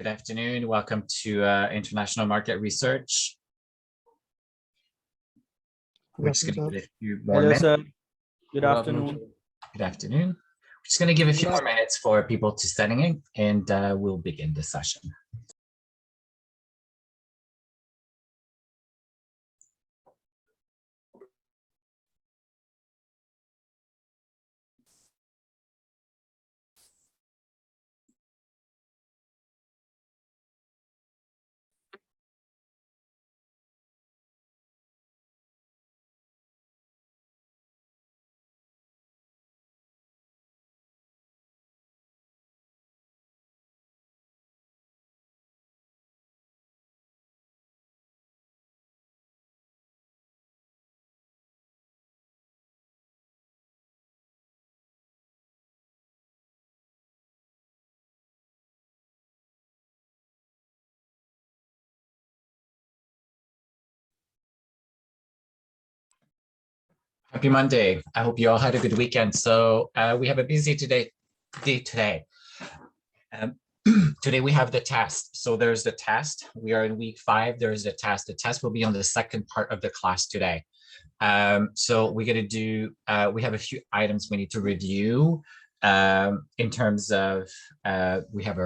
Good afternoon. Welcome to International Market Research. We're just going to give a few more minutes. Hello, sir. Good afternoon. Good afternoon. We're just going to give a few more minutes for people to setting in, and we'll begin the session. Happy Monday. I hope you all had a good weekend. So we have a busy day today. Today we have the test. So there's the test. We are in week 5. There's the test. The test will be on the second part of the class today. So we're going to do, we have a few items we need to review in terms of, we have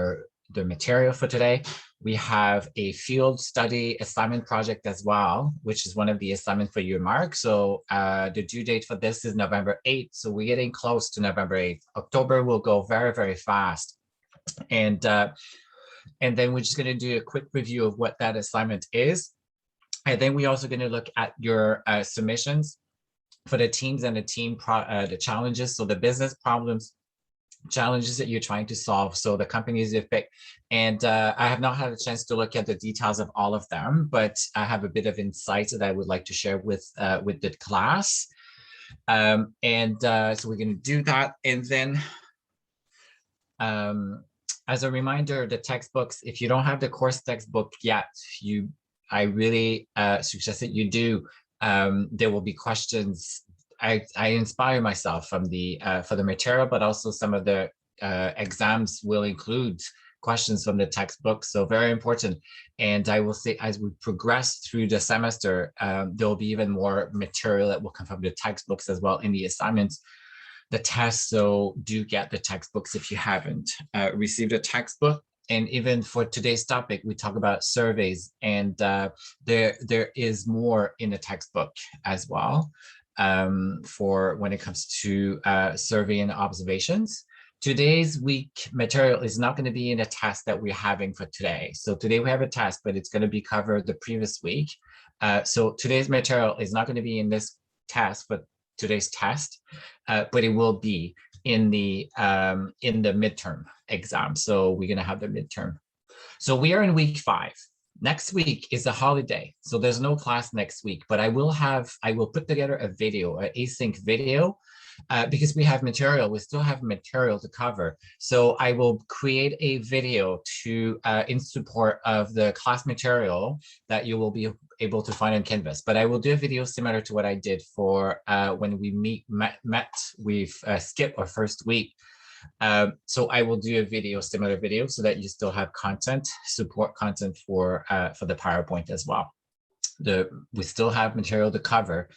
the material for today. We have a field study assignment project as well, which is one of the assignments for your mark. So the due date for this is November 8th. So we're getting close to November 8th. October will go very, very fast. And then we're just going to do a quick review of what that assignment is. And then we're also going to look at your submissions for the teams and the challenges. So the business problems, challenges that you're trying to solve. So the companies you pick. And I have not had a chance to look at the details of all of them, but I have a bit of insight that I would like to share with the class. So we're going to do that. And then as a reminder, the textbooks, if you don't have the course textbook yet, I really suggest that you do. There will be questions. I inspire myself from for the material, but also some of the exams will include questions from the textbook. So very important. And I will say, as we progress through the semester, there will be even more material that will come from the textbooks as well in the assignments, the tests. So do get the textbooks if you haven't received a textbook. And even for today's topic, we talk about surveys, and there is more in the textbook as well for when it comes to survey and observations. Today's week material is not going to be in a test that we're having for today. So today we have a test, but it's going to be covered the previous week. So today's material is not going to be in this test, but today's test, but it will be in the midterm exam. So we're going to have the midterm. So we are in week 5. Next week is a holiday, so there's no class next week, but I will put together a video, an async video, because we have material. We still have material to cover. So I will create a video in support of the class material that you will be able to find on Canvas. But I will do a video similar to what I did for when we met with Skip our first week. So I will do a similar video, so that you still have support content for the PowerPoint as well. We still have material to cover,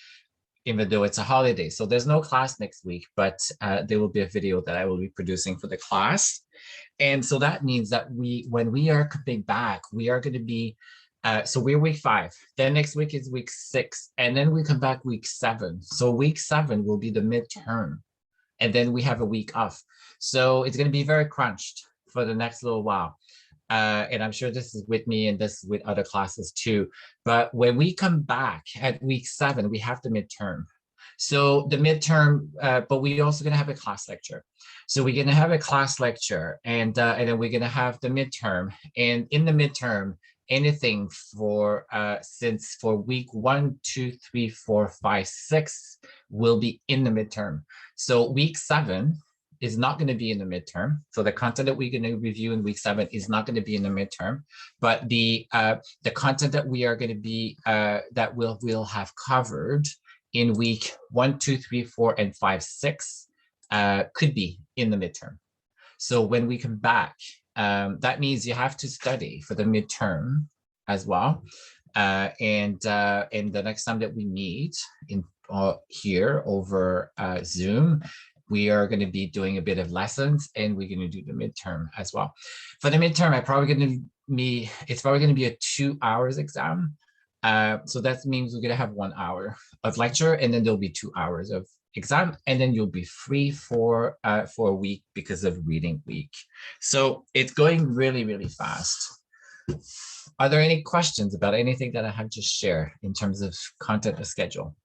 even though it's a holiday. So there's no class next week, but there will be a video that I will be producing for the class. And so that means that when we are coming back, we are going to be, so we're week 5, then next week is week 6, and then we come back week 7. So week 7 will be the midterm, and then we have a week off. So it's going to be very crunched for the next little while. And I'm sure this is with me and this is with other classes too. But when we come back at week 7, we have the midterm. So the midterm, but we're also going to have a class lecture. So we're going to have a class lecture, and then we're going to have the midterm. And in the midterm, anything for week 1, 2, 3, 4, 5, 6 will be in the midterm. So week 7 is not going to be in the midterm. So the content that we're going to review in week 7 is not going to be in the midterm, but the content that we are going to be, that we'll have covered in week 1, 2, 3, 4, and 5, 6 could be in the midterm. So when we come back that means you have to study for the midterm as well. And the next time that we meet in here over Zoom, we are going to be doing a bit of lessons, and we're going to do the midterm as well. For the midterm, it's probably going to be a 2 hours exam. So that means we're going to have 1 hour of lecture, and then there'll be 2 hours of exam, and then you'll be free for a week because of reading week. So it's going really, really fast. Are there any questions about anything that I have just shared in terms of content or schedule?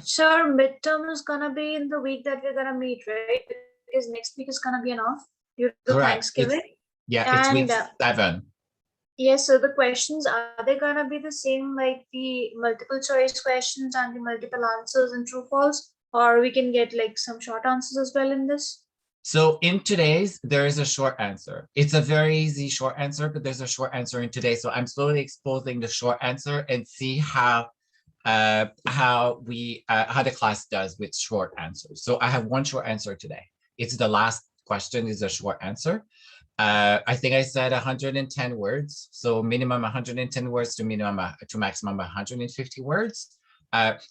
Sure, midterm is gonna be in the week that we're gonna meet, right? Because next week is gonna be an off due to Correct. Thanksgiving. It's week 7. Yes, so the questions, are they gonna be the same like the multiple choice questions and the multiple answers and true false, or we can get like some short answers as well in this? So in today's, there is a short answer. It's a very easy short answer, but there's a short answer in today. So I'm slowly exposing the short answer and see how the class does with short answers. So I have one short answer today. It's the last question is a short answer. I think I said 110 words. So minimum 110 words to maximum 150 words.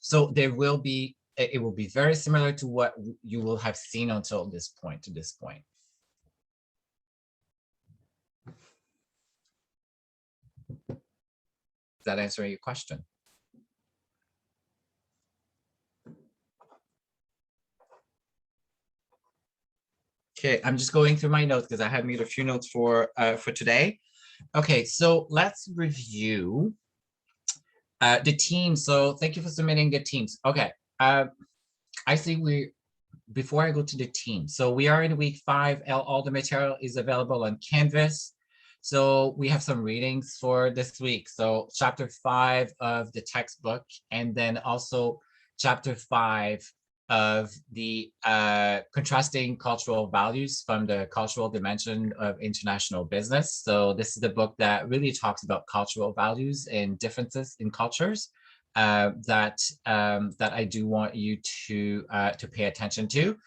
So there will be, it will be very similar to what you will have seen until this point, to this point. Is that answering your question? Okay, I'm just going through my notes because I have made a few notes for today. Okay, so let's review the team. So thank you for submitting the teams. Okay, I see before I go to the team, so we are in week 5. All the material is available on Canvas. So we have some readings for this week. So chapter 5 of the textbook, and then also chapter 5 of the contrasting cultural values from the cultural dimension of international business. So this is the book that really talks about cultural values and differences in cultures that I do want you to pay attention to.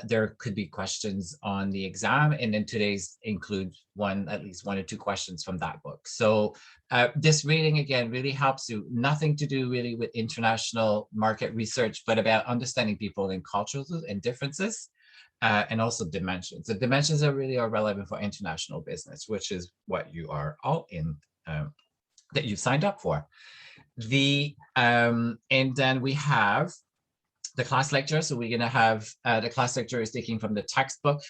There could be questions on the exam, and then today's include at least 1 or 2 questions from that book. So this reading, again, really helps you, nothing to do really with international market research, but about understanding people and cultures and differences, and also dimensions. The dimensions are relevant for international business, which is what you are all in, that you signed up for. And then we have the class lecture. So we're going to have the class lecture is taken from the textbook,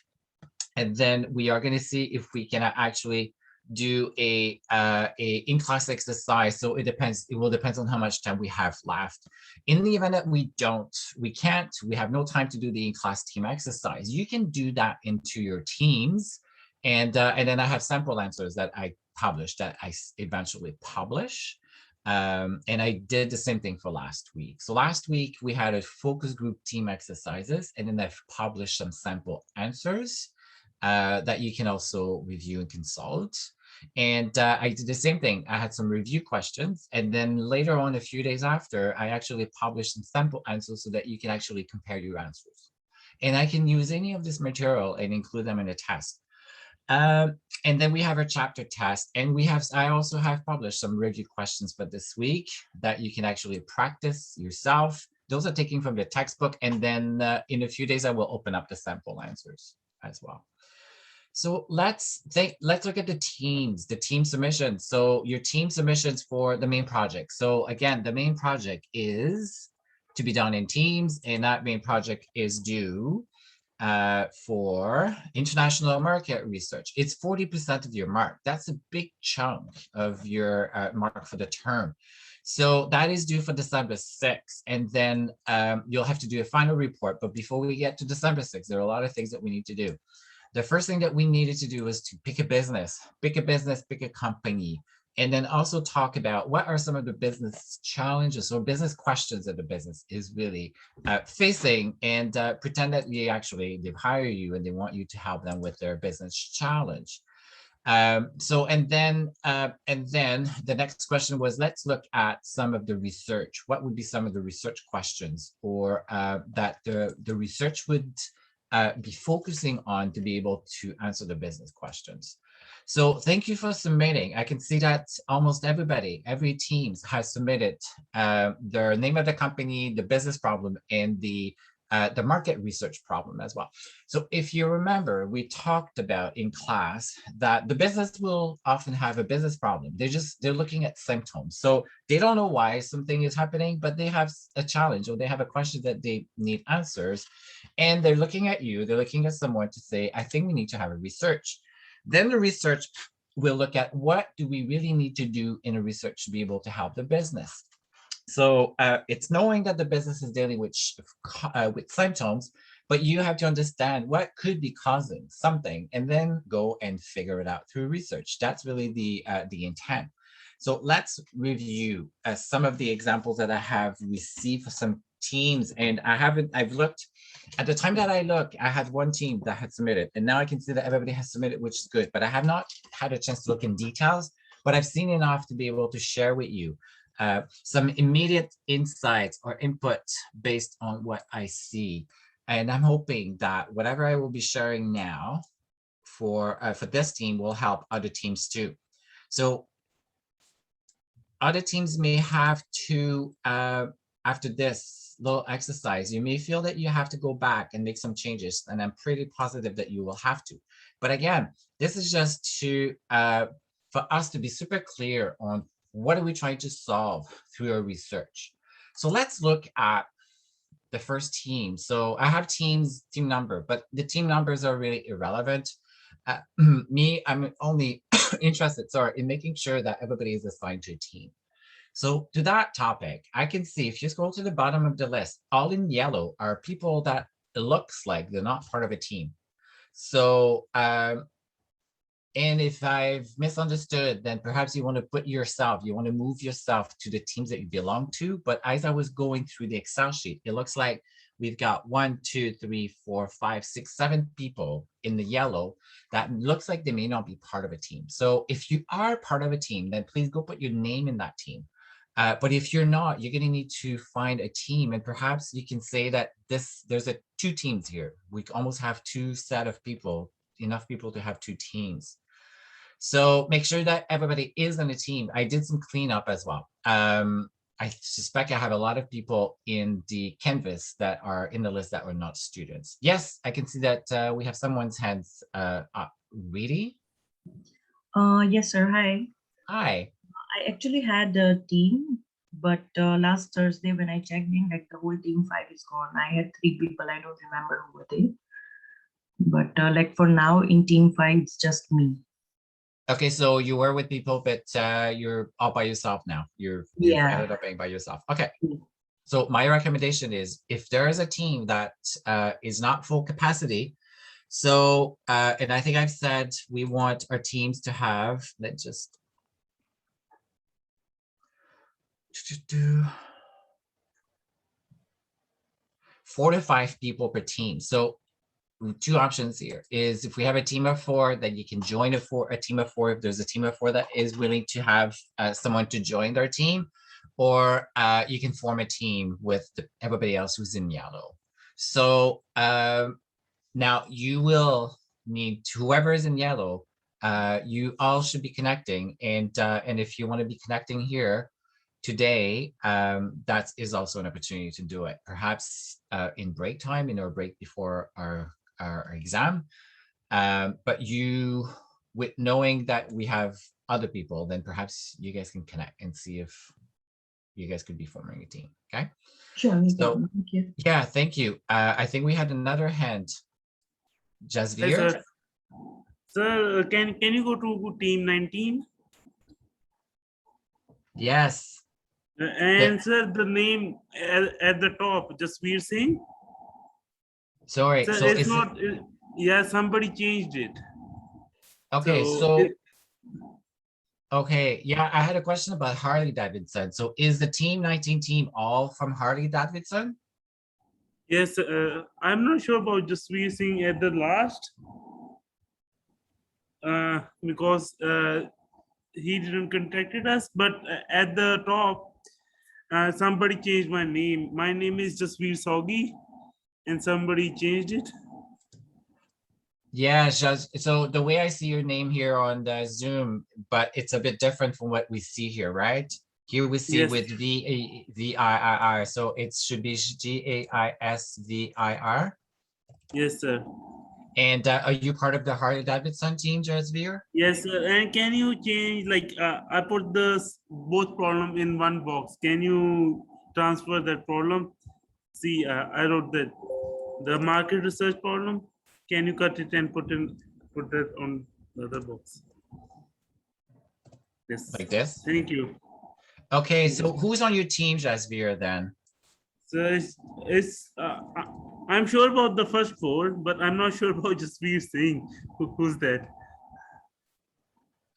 and then we are going to see if we can actually do a in-class exercise. So it will depend on how much time we have left. In the event that we have no time to do the in-class team exercise, you can do that into your teams, and then I have sample answers that I eventually publish. And I did the same thing for last week. So last week we had a focus group team exercises, and then I've published some sample answers that you can also review and consult. And I did the same thing. I had some review questions, and then later on, a few days after, I actually published some sample answers so that you can actually compare your answers. And I can use any of this material and include them in a test. And then we have our chapter test, and I also have published some review questions for this week that you can actually practice yourself. Those are taken from the textbook, and then in a few days I will open up the sample answers as well. So let's look at the team submissions. So your team submissions for the main project. So again, the main project is to be done in teams, and that main project is due for international market research. It's 40% of your mark. That's a big chunk of your mark for the term. So that is due for December 6th. And then you'll have to do a final report. But before we get to December 6th, there are a lot of things that we need to do. The first thing that we needed to do was to pick a business, pick a company, and then also talk about what are some of the business challenges or business questions that the business is really facing, and pretend that they've hired you and they want you to help them with their business challenge. So and then the next question was, let's look at some of the research. What would be some of the research questions, or that the research would be focusing on to be able to answer the business questions? So thank you for submitting. I can see that almost every team has submitted their name of the company, the business problem, and the market research problem as well. So if you remember, we talked about in class that the business will often have a business problem. They're looking at symptoms. So they don't know why something is happening, but they have a challenge or they have a question that they need answers. And they're looking at you, they're looking at someone to say, I think we need to have a research. Then the research will look at what do we really need to do in a research to be able to help the business. So it's knowing that the business is dealing with symptoms, but you have to understand what could be causing something and then go and figure it out through research. That's really the intent. So let's review some of the examples that I have received for some teams. And I've looked at the time that I look, I had one team that had submitted, and now I can see that everybody has submitted, which is good, but I have not had a chance to look in details, but I've seen enough to be able to share with you some immediate insights or input based on what I see. And I'm hoping that whatever I will be sharing now for this team will help other teams too. So other teams may have to, after this little exercise, you may feel that you have to go back and make some changes, and I'm pretty positive that you will have to. But again, this is just to for us to be super clear on what are we trying to solve through our research. So let's look at the first team. So I have team number, but the team numbers are really irrelevant. I'm only interested, in making sure that everybody is assigned to a team. So to that topic, I can see if you scroll to the bottom of the list, all in yellow are people that it looks like they're not part of a team. So, and if I've misunderstood, then perhaps you want to you want to move yourself to the teams that you belong to. But as I was going through the Excel sheet, it looks like we've got 1, 2, 3, 4, 5, 6, 7 people in the yellow that looks like they may not be part of a team. So if you are part of a team, then please go put your name in that team. But if you're not, you're going to need to find a team, and perhaps you can say that there's two teams here. We almost have two set of people, enough people to have two teams. So make sure that everybody is on a team. I did some cleanup as well. I suspect I have a lot of people in the canvas that are in the list that were not students. Yes, I can see that we have someone's hands up. Reedy? Yes, sir. Hi. Hi. I actually had a team, but last Thursday when I checked in, like the whole team 5 is gone. I had 3 people. I don't remember who were they. But like for now in team 5, it's just me. Okay, so you were with people, but you're all by yourself now. You've ended up being by yourself. Okay. So my recommendation is if there is a team that is not full capacity, so, and I think I've said we want our teams to have, let's just do 4 to 5 people per team. So 2 options here is if we have a team of 4, then you can join a team of 4 if there's a team of 4 that is willing to have someone to join their team, or you can form a team with everybody else who's in yellow. So now you will need whoever is in yellow, you all should be connecting, and if you want to be connecting here today, that is also an opportunity to do it, perhaps in break time, in our break before our exam. But you, with knowing that we have other people, then perhaps you guys can connect and see if you guys could be forming a team. Okay. Sure. So thank you. yeah, thank you. I think we had another hand. Jasveer? Sir, can you go to team 19? Yes. And sir, the name at the top, Jasveer Singh. Sorry, Sir, so it's not. Yeah, somebody changed it. Okay, so okay, yeah, I had a question about Harley Davidson. So is the team 19 team all from Harley Davidson? Yes, I'm not sure about Jasveer Singh at the last. because he didn't contacted us. But at the top, somebody changed my name. My name is Jasveer Soghi, and somebody changed it. Yeah, so the way I see your name here on the Zoom, but it's a bit different from what we see here, right? Here we see Yes. with VIIR, so it should be GAISVIR. Yes, sir. And are you part of the Harley Davidson team, Jasveer? Yes, sir. And can you change, like, I put both problem in one box. Can you transfer that problem? See, I wrote that the market research problem. Can you cut it and put that on the other box? Yes. Like this? Thank you. Okay, so who's on your team, Jasveer, then? So I'm sure about the first four, but I'm not sure about Jasveer Singh. Who's that?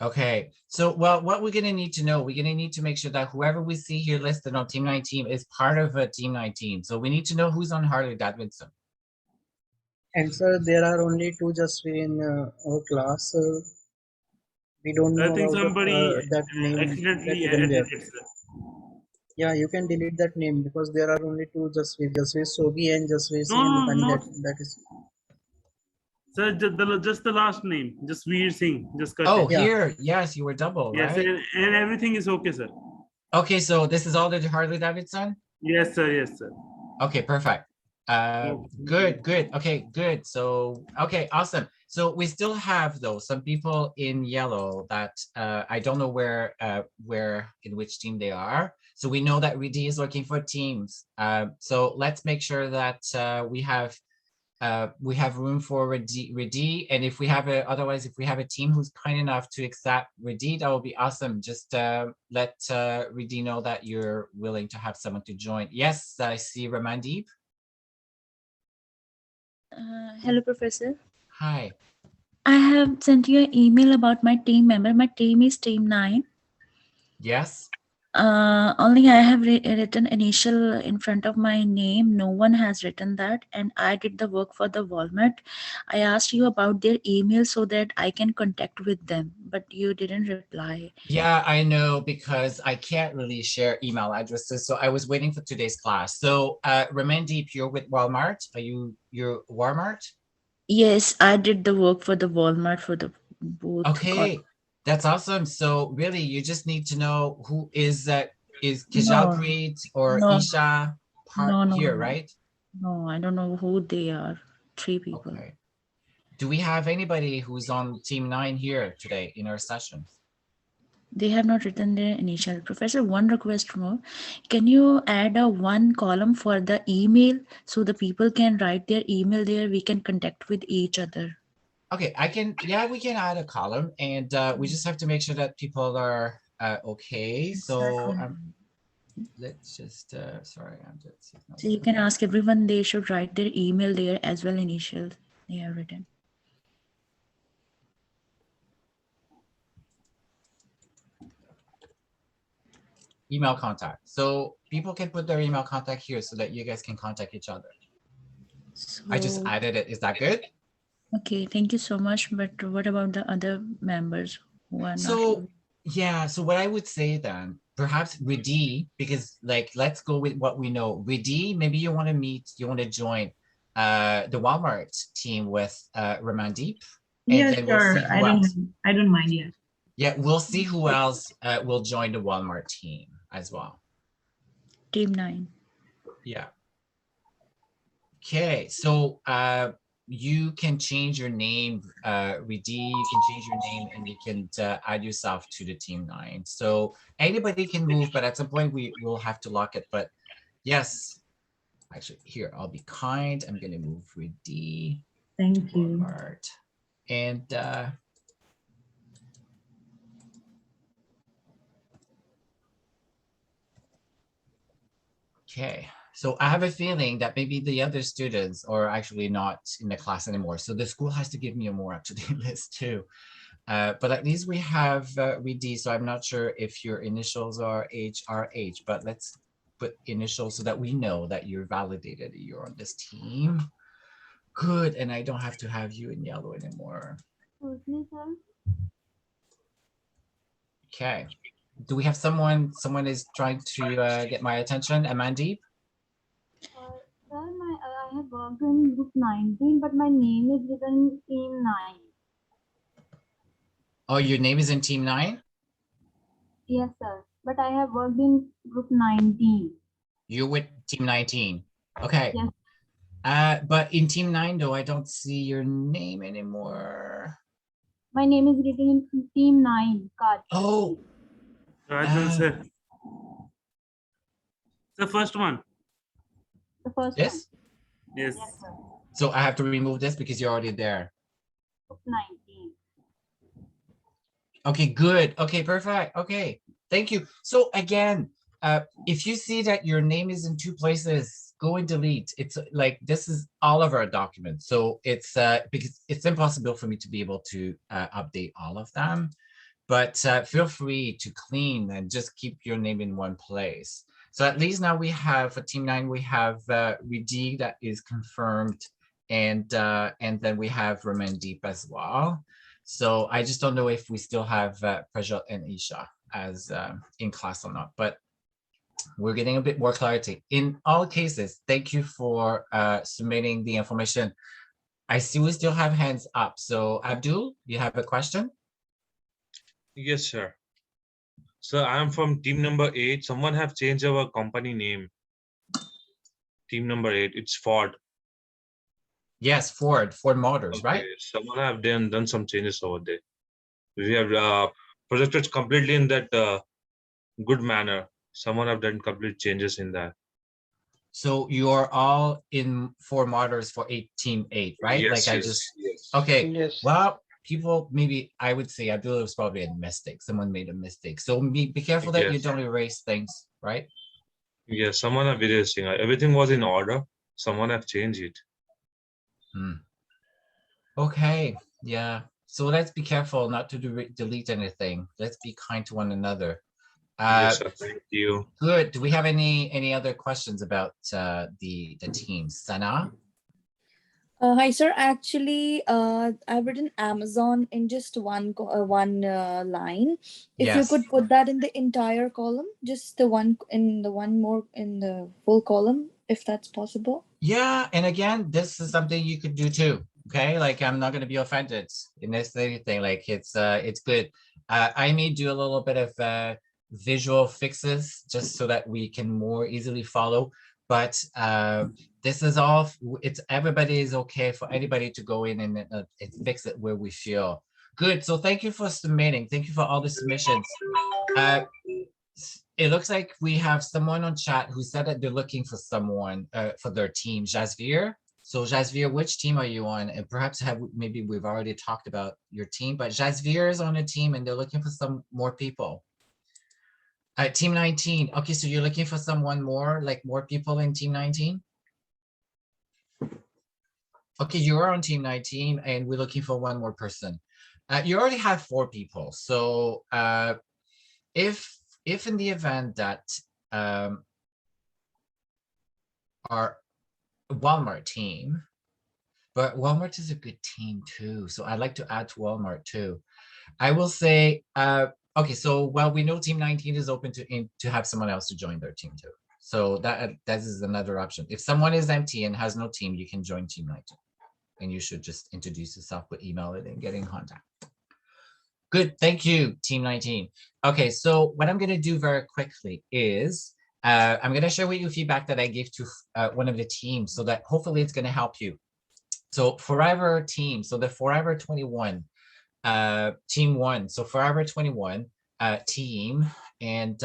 Okay, so well, what we're gonna need to know, we're gonna need to make sure that whoever we see here listed on Team 19 is part of a Team 19. So we need to know who's on Harley Davidson. And sir, there are only two Jasveer in our class. We don't know I think about somebody that name. accidentally that hidden added there. it, sir. Yeah, you can delete that name because there are only two Jasveer Sogi and Jasveer Singh. No, and no, Rupani, that is. Sir, just the last name, just Veer Singh, just cut Oh, it. Yeah. here, yes, you were double, Yes, right? and everything is okay, sir. Okay, so this is all the Harley Davidson? Yes, sir. Yes, sir. Okay, perfect. Good. Okay, good. So, okay, awesome. So we still have though some people in yellow that I don't know where in which team they are. So we know that Ridi is looking for teams. So let's make sure that we have room for Ridi, and if we have otherwise if we have a team who's kind enough to accept Ridi, that would be awesome. Just let Ridi know that you're willing to have someone to join. Yes, I see Ramandeep. Hello, Professor. Hi. I have sent you an email about my team member. My team is Team 9. Yes. Only I have written initial in front of my name. No one has written that. And I did the work for the Walmart. I asked you about their email so that I can contact with them, but you didn't reply. Yeah, I know, because I can't really share email addresses. So I was waiting for today's class. So Ramandeep, you're with Walmart. You're Walmart? Yes, I did the work for the Walmart for the both. Okay, that's awesome. So really, you just need to know who is No. Kajalpreet or No. Isha part here, right? No, I don't know who they are. 3 people. Okay. Do we have anybody who's on Team 9 here today in our session? They have not written their initial. Professor, one request more. Can you add a one column for the email so the people can write their email there? We can contact with each other. Okay, we can add a column, and we just have to make sure that people are okay. So let's just, sorry, I'm just. So you can ask everyone, they should write their email there as well, initials they have written. Email contact. So people can put their email contact here so that you guys can contact each other. So, I just added it. Is that good? okay, thank you so much. But what about the other members who are not? Yeah, so what I would say then, perhaps Ridi, because like, let's go with what we know. Ridi, maybe you want to join the Walmart team with Ramandeep. Yeah, then sure. we'll see who else. I don't mind. Yeah. Yeah, we'll see who else will join the Walmart team as well. Team 9. Yeah. Okay, so you can change your name, Ridi, you can change your name and you can add yourself to the Team 9. So anybody can move, but at some point we will have to lock it. But yes, actually here, I'll be kind. I'm gonna move Ridi. Thank you. Walmart. And okay, so I have a feeling that maybe the other students are actually not in the class anymore. So the school has to give me a more up-to-date list too. But at least we have Ridi, so I'm not sure if your initials are HRH, but let's put initials so that we know that you're validated, you're on this team. Good, and I don't have to have you in yellow anymore. Okay. Do we have someone is trying to get my attention? Amandeep? Sir, I have worked in group 19, but my name is written team 9. Oh, your name is in team 9? Yes, sir. But I have worked in group 19. You're with team 19. Okay. Yes. But in team 9 though, I don't see your name anymore. My name is written in team 9 card. Oh, Rajan sir. The first one. The first this? one. Yes. Yes, sir. So I have to remove this because you're already there. Group 19. Okay, good. Okay, perfect. Okay, thank you. So again, if you see that your name is in 2 places, go and delete. It's like, this is all of our documents. So it's because it's impossible for me to be able to update all of them, but feel free to clean and just keep your name in 1 place. So at least now we have, for team 9, we have Ridi that is confirmed, and then we have Ramandeep as well. So I just don't know if we still have Prajat and Isha as in class or not, but we're getting a bit more clarity. In all cases, thank you for submitting the information. I see we still have hands up. So Abdul, you have a question? Yes, sir. So I am from team number 8. Someone have changed our company name. Team number 8, it's Ford. Yes, Ford Motors, right? Someone have done some changes over there. We have projected completely in that good manner. Someone have done complete changes in that. So you are all in Ford Motors for team 8, right? Yes, Like I yes, just, yes. okay. Yes. Well, people, maybe I would say Abdullah was probably a mistake. Someone made a mistake. So be careful that you Yes. don't erase things, right? Yes, someone have erasing. Everything was in order. Someone have changed it. Okay, yeah. So let's be careful not to delete anything. Let's be kind to one another. Yes, sir. Thank you. Good. Do we have any other questions about the team? Sana? Hi, sir. Actually, I've written Amazon in just one line. If you Yes. could put that in the entire column, just the one more in the full column, if that's possible. Yeah, and again, this is something you could do too. Okay, like I'm not going to be offended in this thing. Like it's good. I may do a little bit of visual fixes just so that we can more easily follow. But this is all. It's everybody is okay for anybody to go in and fix it where we feel good. So thank you for submitting. Thank you for all the submissions. It looks like we have someone on chat who said that they're looking for someone for their team, Jasvir. So Jasvir, which team are you on? And perhaps maybe we've already talked about your team, but Jasvir is on a team and they're looking for some more people. Team 19. Okay, so you're looking for someone more, like more people in team 19? Okay, you're on team 19 and we're looking for one more person. You already have 4 people. So if in the event that our Walmart team, but Walmart is a good team too. So I'd like to add to Walmart too. I will say, okay, so well, we know team 19 is open to have someone else to join their team too. So that is another option. If someone is empty and has no team, you can join team 19. And you should just introduce yourself, but email it and get in contact. Good, thank you, team 19. Okay, so what I'm gonna do very quickly is, I'm gonna share with you feedback that I gave to one of the teams so that hopefully it's gonna help you. So Forever team, so the Forever 21, team 1, so Forever 21 team, and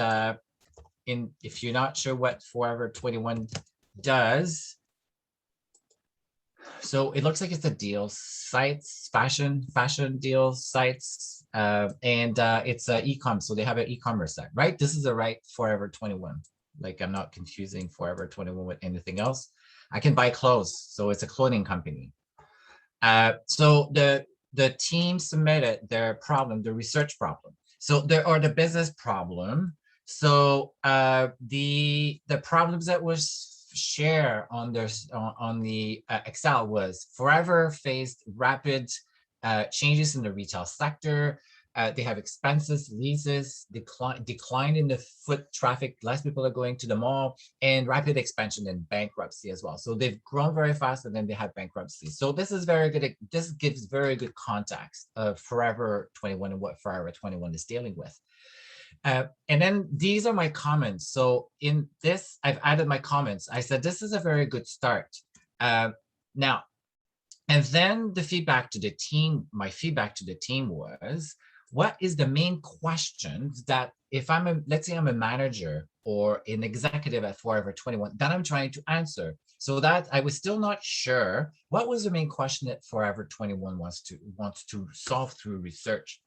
if you're not sure what Forever 21 does, so it looks like it's a deals sites, fashion deals sites, and it's a e-com. So they have an e-commerce site, right? This is the right Forever 21. Like I'm not confusing Forever 21 with anything else. I can buy clothes, so it's a clothing company. So the team submitted their problem, the research problem. So the business problem. So the problems that was share on the Excel was Forever faced rapid changes in the retail sector. They have expenses, leases, decline in the foot traffic. Less people are going to the mall, and rapid expansion and bankruptcy as well. So they've grown very fast, and then they have bankruptcy. So this is very good. This gives very good context of Forever 21 and what Forever 21 is dealing with. And then these are my comments. So in this, I've added my comments. I said, this is a very good start. Now, and then the feedback to the team, my feedback to the team was, what is the main questions that if let's say I'm a manager or an executive at Forever 21, that I'm trying to answer? So that I was still not sure what was the main question that Forever 21 wants to solve through research.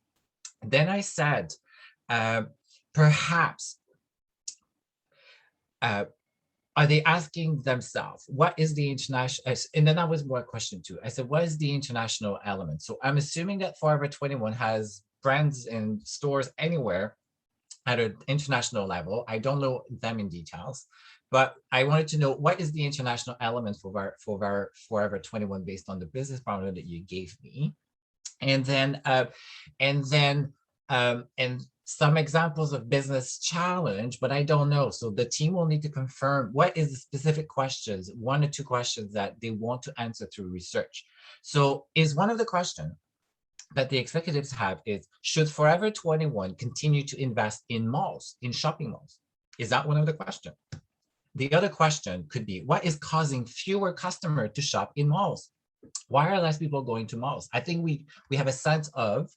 Then I said, perhaps, are they asking themselves, what is the international, and then that was more question two. I said, what is the international element? So I'm assuming that Forever 21 has brands and stores anywhere at an international level. I don't know them in details, but I wanted to know what is the international element for Forever 21 based on the business problem that you gave me. And then, and some examples of business challenge, but I don't know. So the team will need to confirm what is the specific questions, 1 or 2 questions that they want to answer through research. So is one of the questions that the executives have is, should Forever 21 continue to invest in malls, in shopping malls? Is that one of the questions? The other question could be, what is causing fewer customers to shop in malls? Why are less people going to malls? I think we have a sense of,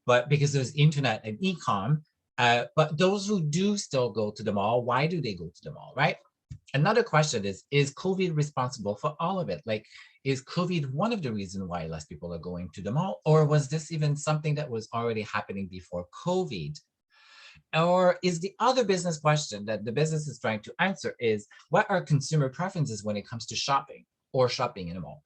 but because there's internet and e-com, but those who do still go to the mall, why do they go to the mall, right? Another question is COVID responsible for all of it? Like, is COVID one of the reasons why less people are going to the mall? Or was this even something that was already happening before COVID? Or is the other business question that the business is trying to answer is, what are consumer preferences when it comes to shopping or shopping in a mall?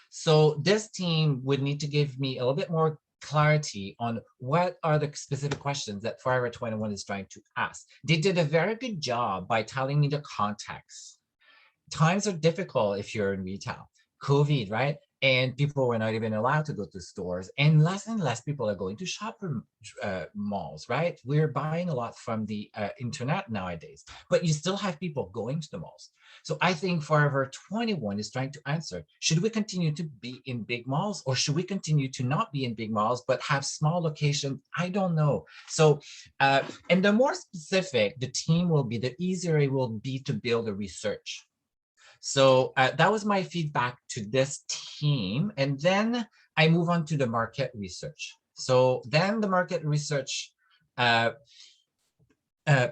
So this team would need to give me a little bit more clarity on what are the specific questions that Forever 21 is trying to ask. They did a very good job by telling me the context. Times are difficult if you're in retail. COVID, right? And people were not even allowed to go to stores, and less people are going to shop in malls, right? We're buying a lot from the internet nowadays, but you still have people going to the malls. So I think Forever 21 is trying to answer, should we continue to be in big malls, or should we continue to not be in big malls, but have small locations? I don't know. So, and the more specific the team will be, the easier it will be to build a research. So that was my feedback to this team. And then I move on to the market research. So then the market research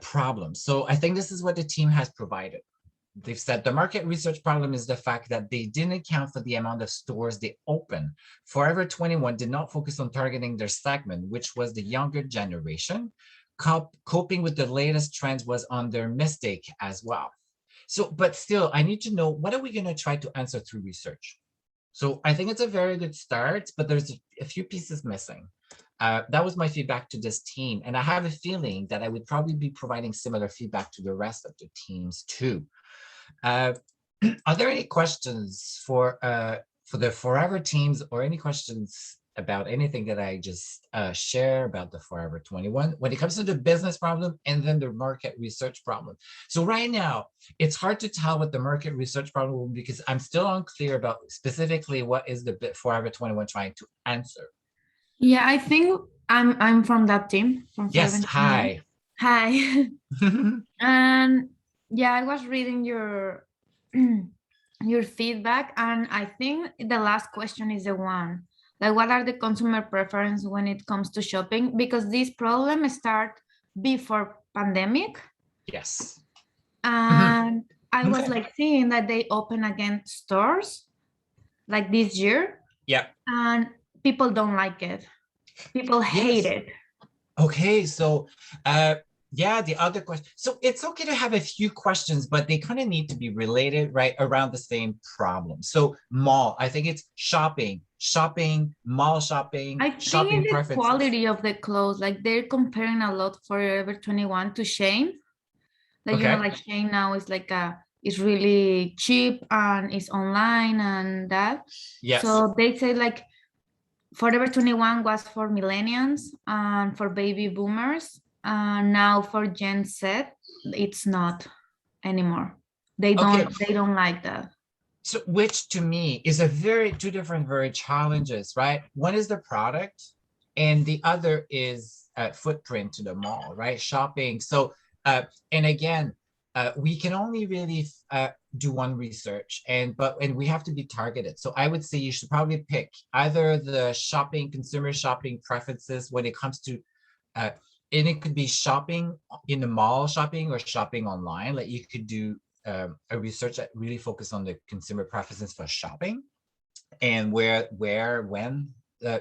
problem. So I think this is what the team has provided. They've said the market research problem is the fact that they didn't account for the amount of stores they open. Forever 21 did not focus on targeting their segment, which was the younger generation. Coping with the latest trends was on their mistake as well. So, but still, I need to know, what are we going to try to answer through research? So I think it's a very good start, but there's a few pieces missing. That was my feedback to this team. And I have a feeling that I would probably be providing similar feedback to the rest of the teams too. Are there any questions for the Forever teams, or any questions about anything that I just share about the Forever 21 when it comes to the business problem and then the market research problem? So right now, it's hard to tell what the market research problem will be, because I'm still unclear about specifically what is the Forever 21 trying to answer. Yeah, I think I'm from that team. From yes, hi. Hi. And yeah, I was reading your feedback, and I think the last question is the one. Like, what are the consumer preferences when it comes to shopping? Because this problem start before pandemic. Yes. And I was like seeing that they open again stores like this year. Yeah. And people don't like it. People hate it. Okay, so yeah, the other question. So it's okay to have a few questions, but they kind of need to be related, right, around the same problem. So mall, I think it's shopping, mall shopping, I shopping think it's the preferences. quality of the clothes. Like, they're comparing a lot Forever 21 to Shein. Like, you know, like Shein now is like it's really cheap and it's online and that. Yes. So they say like Forever 21 was for millennials and for baby boomers. Now for Gen Z, it's not anymore. They don't like that. So which to me is two different challenges, right? One is the product and the other is footprint to the mall, right? Shopping. So, and again, we can only really do one research and we have to be targeted. So I would say you should probably pick either the consumer shopping preferences when it comes to, and it could be shopping in the mall shopping or shopping online. Like you could do a research that really focus on the consumer preferences for shopping and when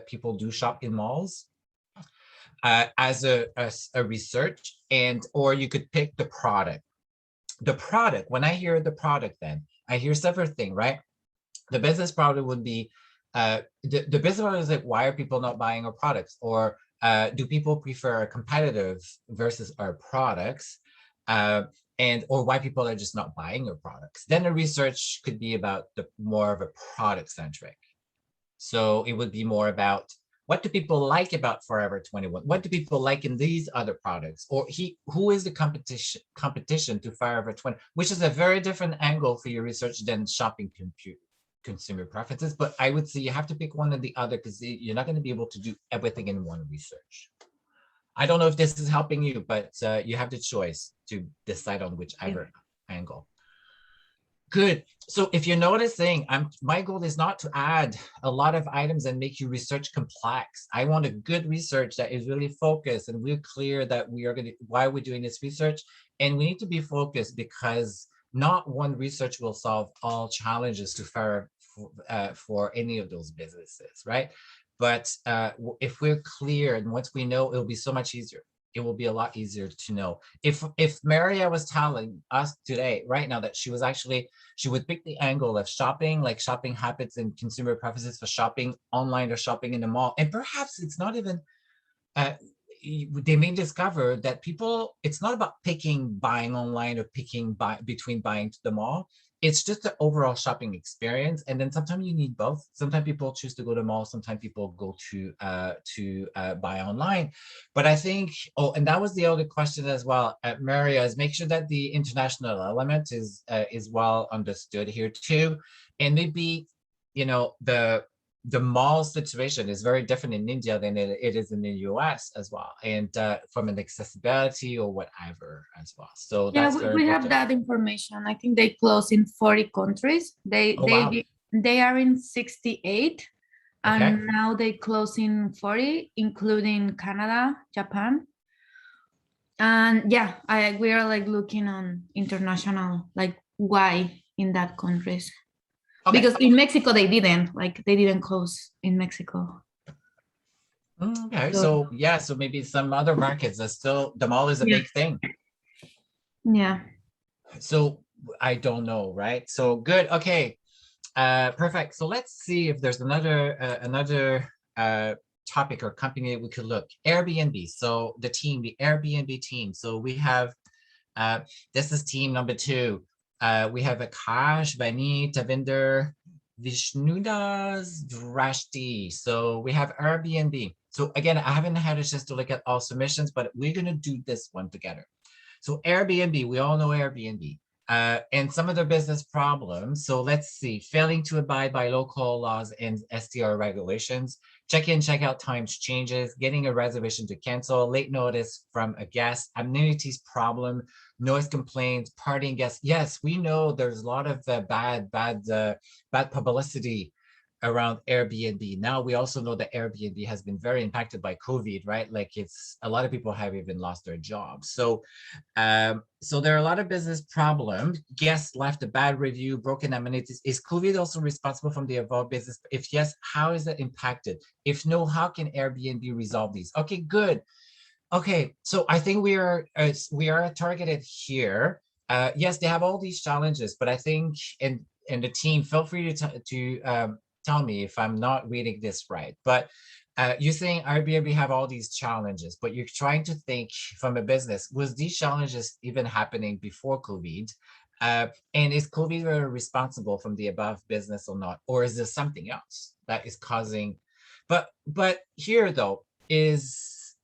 people do shop in malls as a research, or you could pick the product. The product, when I hear the product, then I hear several things, right? The business product would be the business model is like, why are people not buying our products? Or do people prefer our competitive versus our products? Or why people are just not buying your products. Then the research could be about more of a product centric. So it would be more about what do people like about Forever 21? What do people like in these other products? Or who is the competition to Forever 20, which is a very different angle for your research than shopping consumer preferences. But I would say you have to pick one or the other because you're not going to be able to do everything in one research. I don't know if this is helping you, but you have the choice to decide on whichever angle. Good. So if you're noticing, my goal is not to add a lot of items and make your research complex. I want a good research that is really focused and we're clear that why we're doing this research. And we need to be focused because not one research will solve all challenges for any of those businesses, right? But if we're clear and once we know, it'll be so much easier. It will be a lot easier to know. If Maria was telling us today, right now, that she would pick the angle of shopping, like shopping habits and consumer preferences for shopping online or shopping in the mall. And perhaps it's not even, they may discover that it's not about buying online or between buying to the mall. It's just the overall shopping experience. And then sometimes you need both. Sometimes people choose to go to the mall. Sometimes people go to buy online. But I think, and that was the other question as well, Maria, is make sure that the international element is well understood here too. And maybe, the mall situation is very different in India than it is in the US as well. And from an accessibility or whatever as well. So yeah, that's we have that information. I think they close in 40 countries. They are in 68 and now they close in 40, including Canada, Japan. And yeah, we are like looking on international, like why in that countries. Because in Mexico, they didn't close in Mexico. Okay, so maybe some other markets are still, the mall is a big thing. Yeah. So I don't know, right? So good, okay, perfect. So let's see if there's another topic or company we could look. Airbnb, so the Airbnb team. So we have, this is team number 2. We have Akash, Vani, Tavinder, Vishnudas, Drashti. So we have Airbnb. So again, I haven't had a chance to look at all submissions, but we're going to do this one together. So Airbnb, we all know Airbnb and some of their business problems. So let's see, failing to abide by local laws and STR regulations, check-in, check-out times changes, getting a reservation to cancel, late notice from a guest, amenities problem, noise complaints, partying guests. Yes, we know there's a lot of bad publicity around Airbnb. Now we also know that Airbnb has been very impacted by COVID, right? Like a lot of people have even lost their jobs. So so there are a lot of business problems. Guests left a bad review, broken amenities. Is COVID also responsible from the above business? If yes, how is it impacted? If no, how can Airbnb resolve these? Okay, good. Okay, so I think we are targeted here. Yes, they have all these challenges, but I think, and the team, feel free to tell me if I'm not reading this right. But you're saying Airbnb have all these challenges, but you're trying to think from a business, was these challenges even happening before COVID? And is COVID responsible from the above business or not? Or is there something else that is causing? But here though is,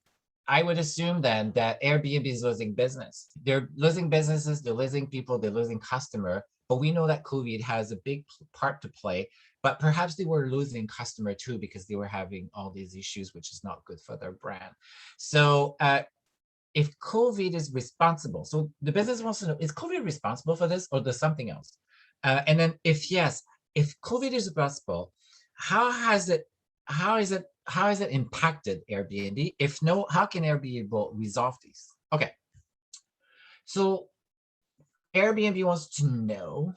I would assume then that Airbnb is losing business. They're losing businesses, they're losing people, they're losing customer. But we know that COVID has a big part to play. But perhaps they were losing customer too because they were having all these issues, which is not good for their brand. So if COVID is responsible, so the business wants to know, is COVID responsible for this or there's something else? And then if yes, if COVID is responsible, how is it impacted Airbnb? If no, how can Airbnb resolve these? Okay. So Airbnb wants to know,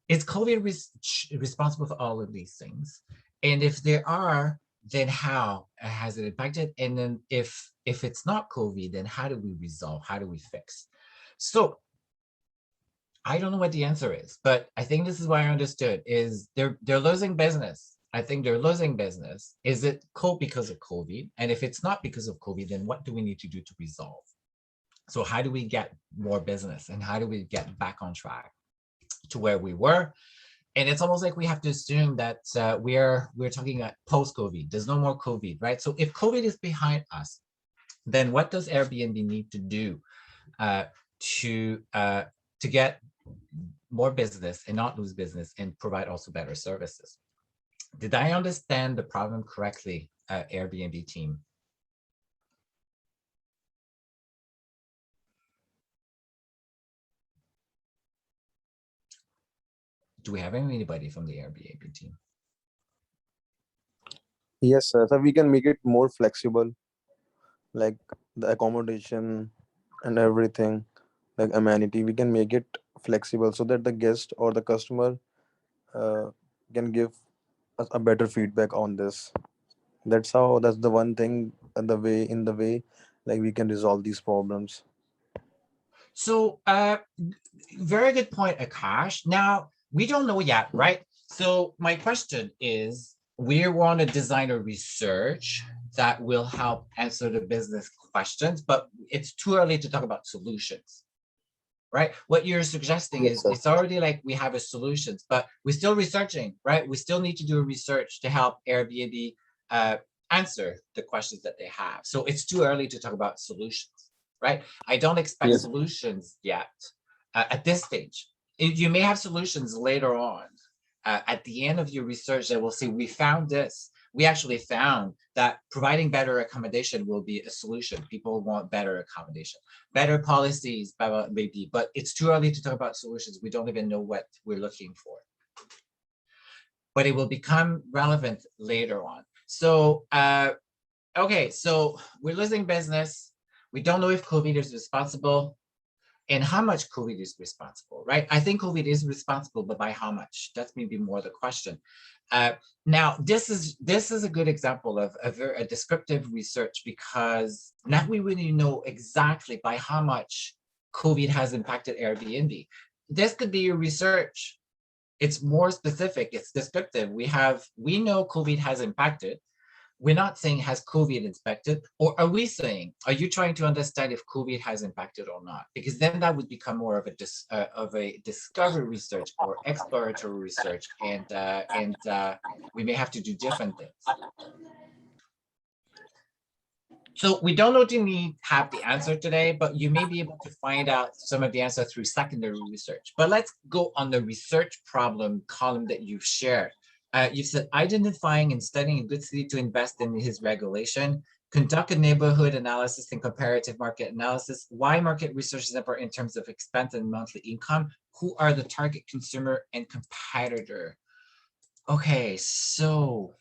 is COVID responsible for all of these things? And if there are, then how has it impacted? And then if it's not COVID, then how do we resolve? How do we fix? So I don't know what the answer is, but I think this is what I understood is they're losing business. I think they're losing business. Is it because of COVID? And if it's not because of COVID, then what do we need to do to resolve? So how do we get more business and how do we get back on track to where we were? And it's almost like we have to assume that we're talking about post-COVID. There's no more COVID, right? So if COVID is behind us, then what does Airbnb need to do to get more business and not lose business and provide also better services? Did I understand the problem correctly, Airbnb team? Do we have anybody from the Airbnb team? Yes, sir. So we can make it more flexible, like the accommodation and everything, like amenity. We can make it flexible so that the guest or the customer can give us a better feedback on this. That's the one thing, in the way, like we can resolve these problems. So very good point, Akash. Now, we don't know yet, right? So my question is, we want to design a research that will help answer the business questions, but it's too early to talk about solutions, right? What you're suggesting is it's already like we have a solutions, but we're still researching, right? We still need to do a research to help Airbnb answer the questions that they have. So it's too early to talk about solutions, right? I don't expect solutions yet at this stage. You may have solutions later on. At the end of your research, that will say, we found this. We actually found that providing better accommodation will be a solution. People want better accommodation, better policies, maybe, but it's too early to talk about solutions. We don't even know what we're looking for. But it will become relevant later on. So, okay, so we're losing business. We don't know if COVID is responsible and how much COVID is responsible, right? I think COVID is responsible, but by how much? That's maybe more the question. Now, this is a good example of a descriptive research because now we really know exactly by how much COVID has impacted Airbnb. This could be your research. It's more specific, it's descriptive. We know COVID has impacted. We're not saying has COVID impacted, or are we saying, are you trying to understand if COVID has impacted or not? Because then that would become more of a discovery research or exploratory research, and we may have to do different things. So we don't know to have the answer today, but you may be able to find out some of the answer through secondary research. But let's go on the research problem column that you've shared. You said identifying and studying a good city to invest in his regulation, conduct a neighborhood analysis and comparative market analysis, why market research is important in terms of expense and monthly income, who are the target consumer and competitor. Okay, so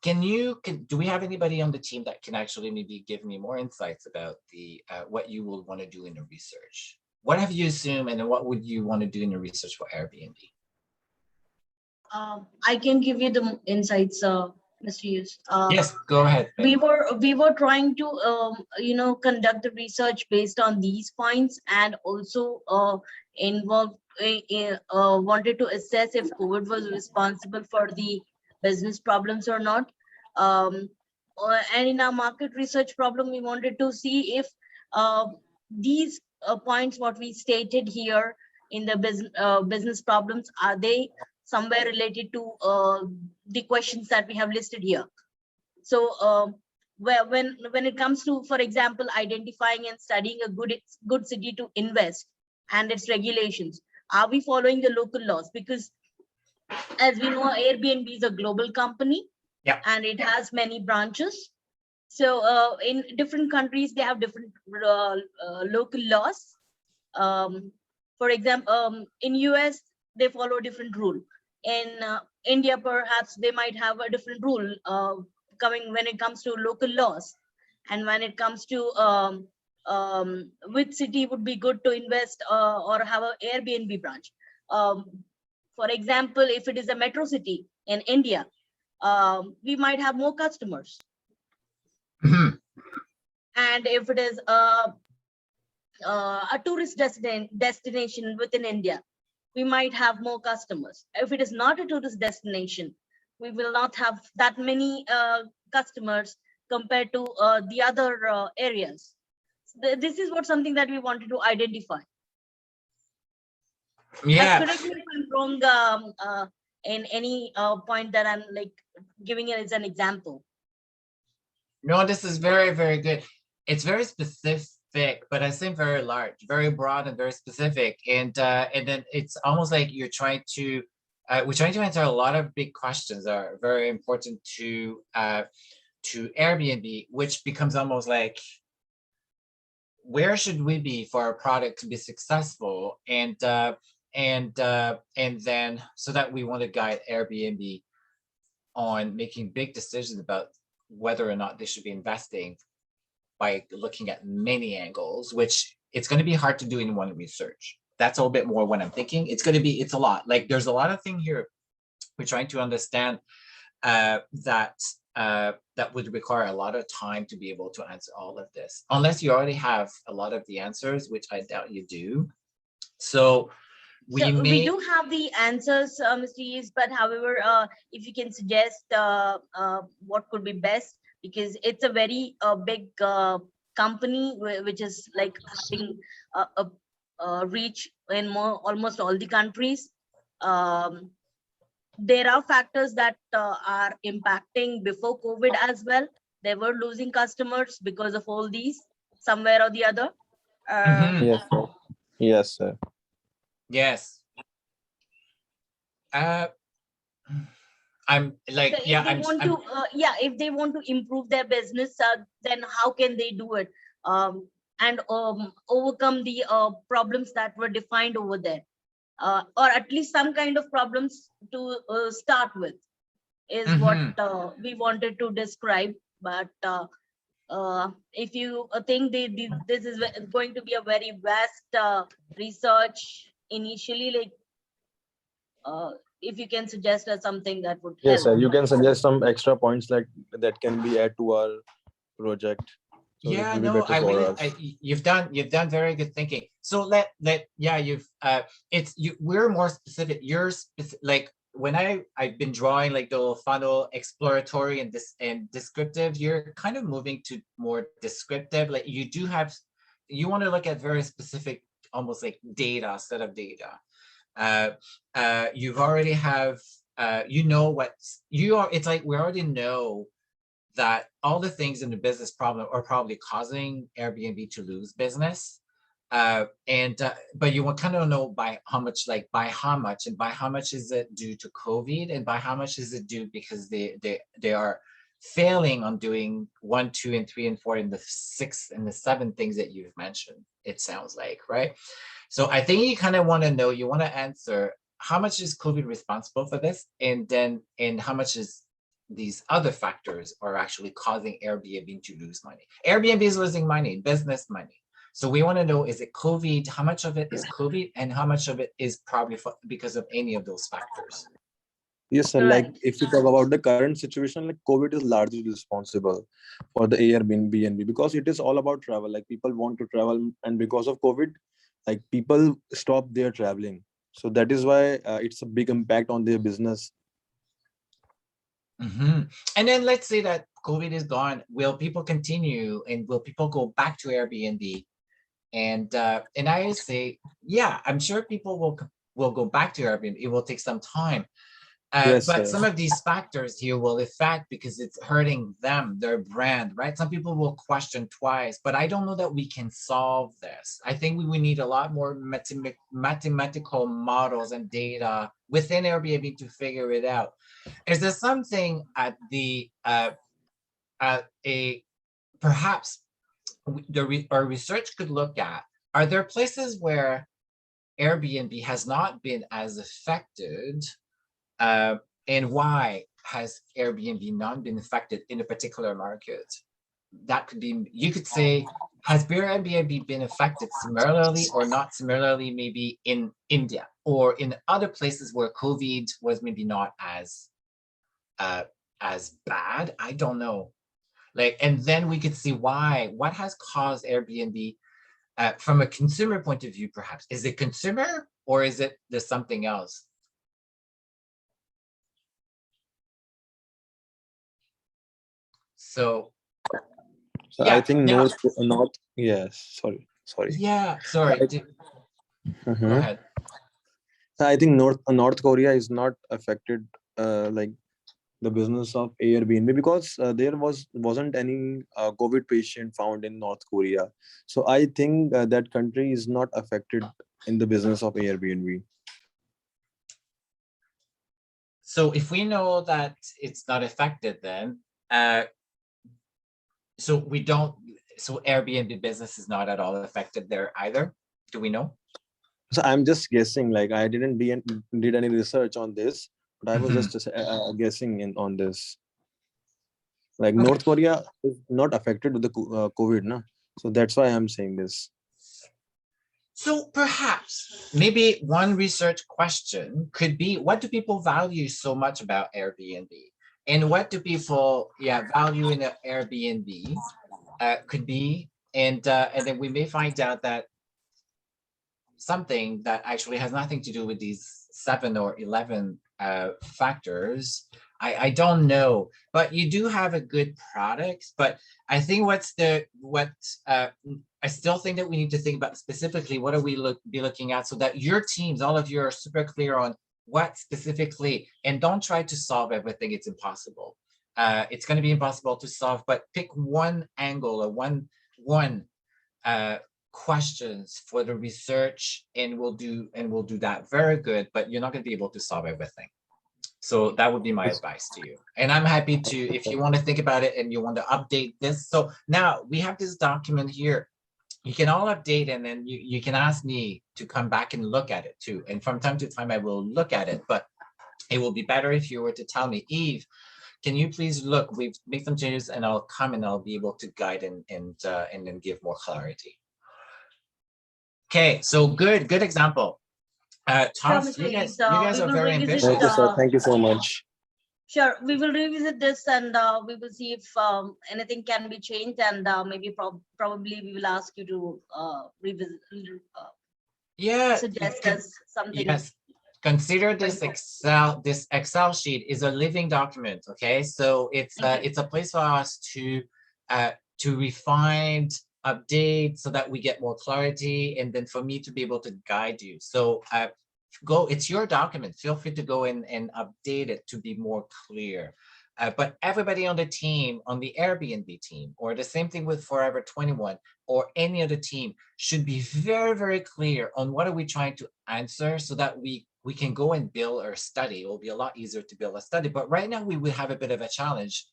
do we have anybody on the team that can actually maybe give me more insights about the what you will want to do in the research? What have you assumed, and then what would you want to do in the research for Airbnb? I can give you the insights, Mr. Hughes. Yes, go ahead. We were trying to conduct the research based on these points, and also wanted to assess if COVID was responsible for the business problems or not. And in our market research problem, we wanted to see if these points what we stated here in the business problems, are they somewhere related to the questions that we have listed here? So when it comes to, for example, identifying and studying a good city to invest and its regulations, are we following the local laws? Because as we know, Airbnb is a global company, yeah, and it has many branches. So in different countries, they have different local laws. For example, in US, they follow a different rule. In India, perhaps they might have a different rule coming when it comes to local laws. And when it comes to which city would be good to invest or have an Airbnb branch. For example, if it is a metro city in India, we might have more customers. And if it is a tourist destination within India, we might have more customers. If it is not a tourist destination, we will not have that many customers compared to the other areas. This is what something that we wanted to identify. Yeah. Correct me if I'm wrong in any point that I'm like giving it as an example. No, this is very, very good. It's very specific, but I think very large, very broad and very specific. And then it's almost like you're trying to, we're trying to answer a lot of big questions that are very important to Airbnb, which becomes almost like, where should we be for our product to be successful? And then so that we want to guide Airbnb on making big decisions about whether or not they should be investing by looking at many angles, which it's going to be hard to do in one research. That's a little bit more what I'm thinking. It's a lot. Like there's a lot of things here. We're trying to understand that would require a lot of time to be able to answer all of this, unless you already have a lot of the answers, which I doubt you do. So we do have the answers, Mr. Yees, but however, if you can suggest what could be best, because it's a very big company which is like having a reach in almost all the countries. There are factors that are impacting before COVID as well. They were losing customers because of all these, somewhere or the other. Yes, sir. Yes, sir. Yes. I'm like, so yeah, if they want to improve their business, then how can they do it and overcome the problems that were defined over there, or at least some kind of problems to start with, is what we wanted to describe. But if you think this is going to be a very vast research initially, like if you can suggest us something that would help. Yes, sir. You can suggest some extra points like that can be added to our project. So yeah, no, you've done very good thinking. So we're more specific. You're like when I've been drawing like the little funnel, exploratory and descriptive. You're kind of moving to more descriptive. Like you want to look at very specific, almost like set of data. You've already have, it's like we already know that all the things in the business problem are probably causing Airbnb to lose business. But you will kind of know by how much, and by how much is it due to COVID, and by how much is it due because they are failing on doing 1, 2, and 3, and 4, and the 6 and the 7 things that you've mentioned, it sounds like, right? So I think you kind of want to know, you want to answer how much is COVID responsible for this, and how much is these other factors are actually causing Airbnb to lose money. Airbnb is losing money, business money. So we want to know, is it COVID? How much of it is COVID, and how much of it is probably because of any of those factors? Yes, sir. Like if you talk about the current situation, like COVID is largely responsible for the Airbnb because it is all about travel. Like people want to travel, and because of COVID, like people stop their traveling. So that is why it's a big impact on their business. And then let's say that COVID is gone. Will people continue, and will people go back to Airbnb And I say, yeah, I'm sure people will go back to Airbnb. It will take some time. Yes, But sir. some of these factors here will affect because it's hurting them, their brand, right? Some people will question twice, but I don't know that we can solve this. I think we need a lot more mathematical models and data within Airbnb to figure it out. Is there something at the perhaps our research could look at? Are there places where Airbnb has not been as affected? And why has Airbnb not been affected in a particular market? That could be, you could say, has Airbnb been affected similarly or not similarly, maybe in India or in other places where COVID was maybe not as bad? I don't know. Like, and then we could see why, what has caused Airbnb from a consumer point of view, perhaps. Is it consumer or is it there's something else? So I think now, North. Yes, sorry. Yeah, sorry. Mhm. Go ahead. I think North Korea is not affected like the business of Airbnb because there wasn't any COVID patient found in North Korea. So I think that country is not affected in the business of Airbnb. So if we know that it's not affected, then so Airbnb business is not at all affected there either. Do we know? So I'm just guessing. Like I didn't did any research on this, but I was just guessing on this. Like North Korea is not affected with the COVID, no? So that's why I'm saying this. So perhaps maybe one research question could be, what do people value so much about Airbnb? And what do people value in an Airbnb could be, and then we may find out that something that actually has nothing to do with these 7 or 11 factors. I don't know, but you do have a good product. But I think I still think that we need to think about specifically what are we be looking at so that your teams, all of you, are super clear on what specifically, and don't try to solve everything. It's impossible. It's going to be impossible to solve, but pick one angle or one questions for the research, and we'll do that very good, but you're not going to be able to solve everything. So that would be my advice to you. And I'm happy to, if you want to think about it and you want to update this. So now we have this document here. You can all update, and then you can ask me to come back and look at it too. And from time to time, I will look at it, but it will be better if you were to tell me, Eve, can you please look, we've made some changes, and I'll come and I'll be able to guide and then give more clarity. Okay, so good example. Tom, you guys are very ambitious. Thank you, sir. Thank you so much. Sure, we will revisit this, and we will see if anything can be changed, and maybe probably we will ask you to revisit. Suggest us something. Yes. Consider this Excel sheet is a living document. Okay, so it's a place for us to refine, update, so that we get more clarity, and then for me to be able to guide you. So it's your document. Feel free to go in and update it to be more clear. But everybody on the team, on the Airbnb team, or the same thing with Forever 21 or any other team, should be very, very clear on what are we trying to answer, so that we can go and build our study. It will be a lot easier to build a study. But right now we will have a bit of a challenge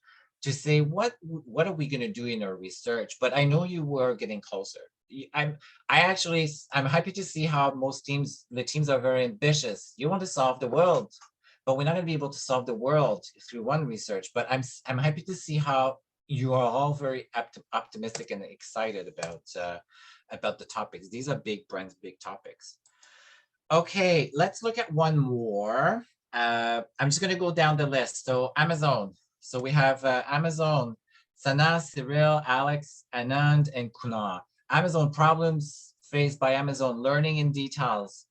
to say what are we going to do in our research. But I know you were getting closer. I'm happy to see how the teams are very ambitious. You want to solve the world, but we're not going to be able to solve the world through one research. But I'm happy to see how you are all very optimistic and excited about the topics. These are big brands, big topics. Okay, let's look at one more. I'm just going to go down the list. So Amazon. So we have Amazon, Sana, Cyril, Alex, Anand, and Kunal. Amazon problems faced by Amazon, learning in details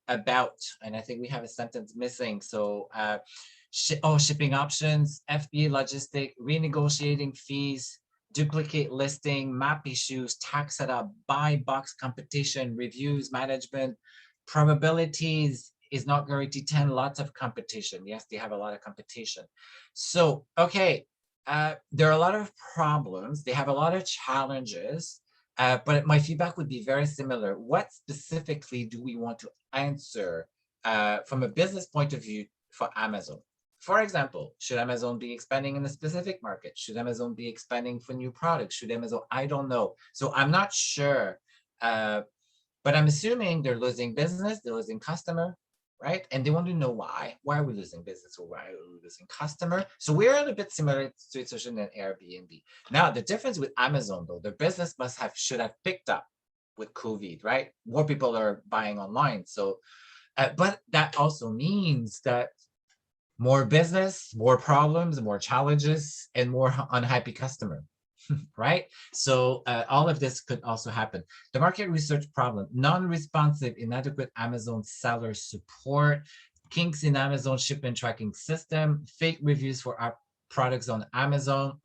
about, and I think we have a sentence missing. So shipping options, FBA logistic, renegotiating fees, duplicate listing, map issues, tax setup, buy box competition, reviews, management, probabilities is not guaranteed 10, lots of competition. Yes, they have a lot of competition. So, okay, there are a lot of problems. They have a lot of challenges, but my feedback would be very similar. What specifically do we want to answer from a business point of view for Amazon? For example, should Amazon be expanding in a specific market? Should Amazon be expanding for new products? Should Amazon, I don't know. So I'm not sure, but I'm assuming they're losing business, they're losing customer, right? And they want to know why. Why are we losing business or why are we losing customer? So we're a bit similar situation than Airbnb. Now, the difference with Amazon though, their business should have picked up with COVID, right? More people are buying online. So, but that also means that more business, more problems, more challenges, and more unhappy customer, right? So all of this could also happen. The market research problem, non-responsive, inadequate Amazon seller support, kinks in Amazon shipment tracking system, fake reviews for our products on Amazon,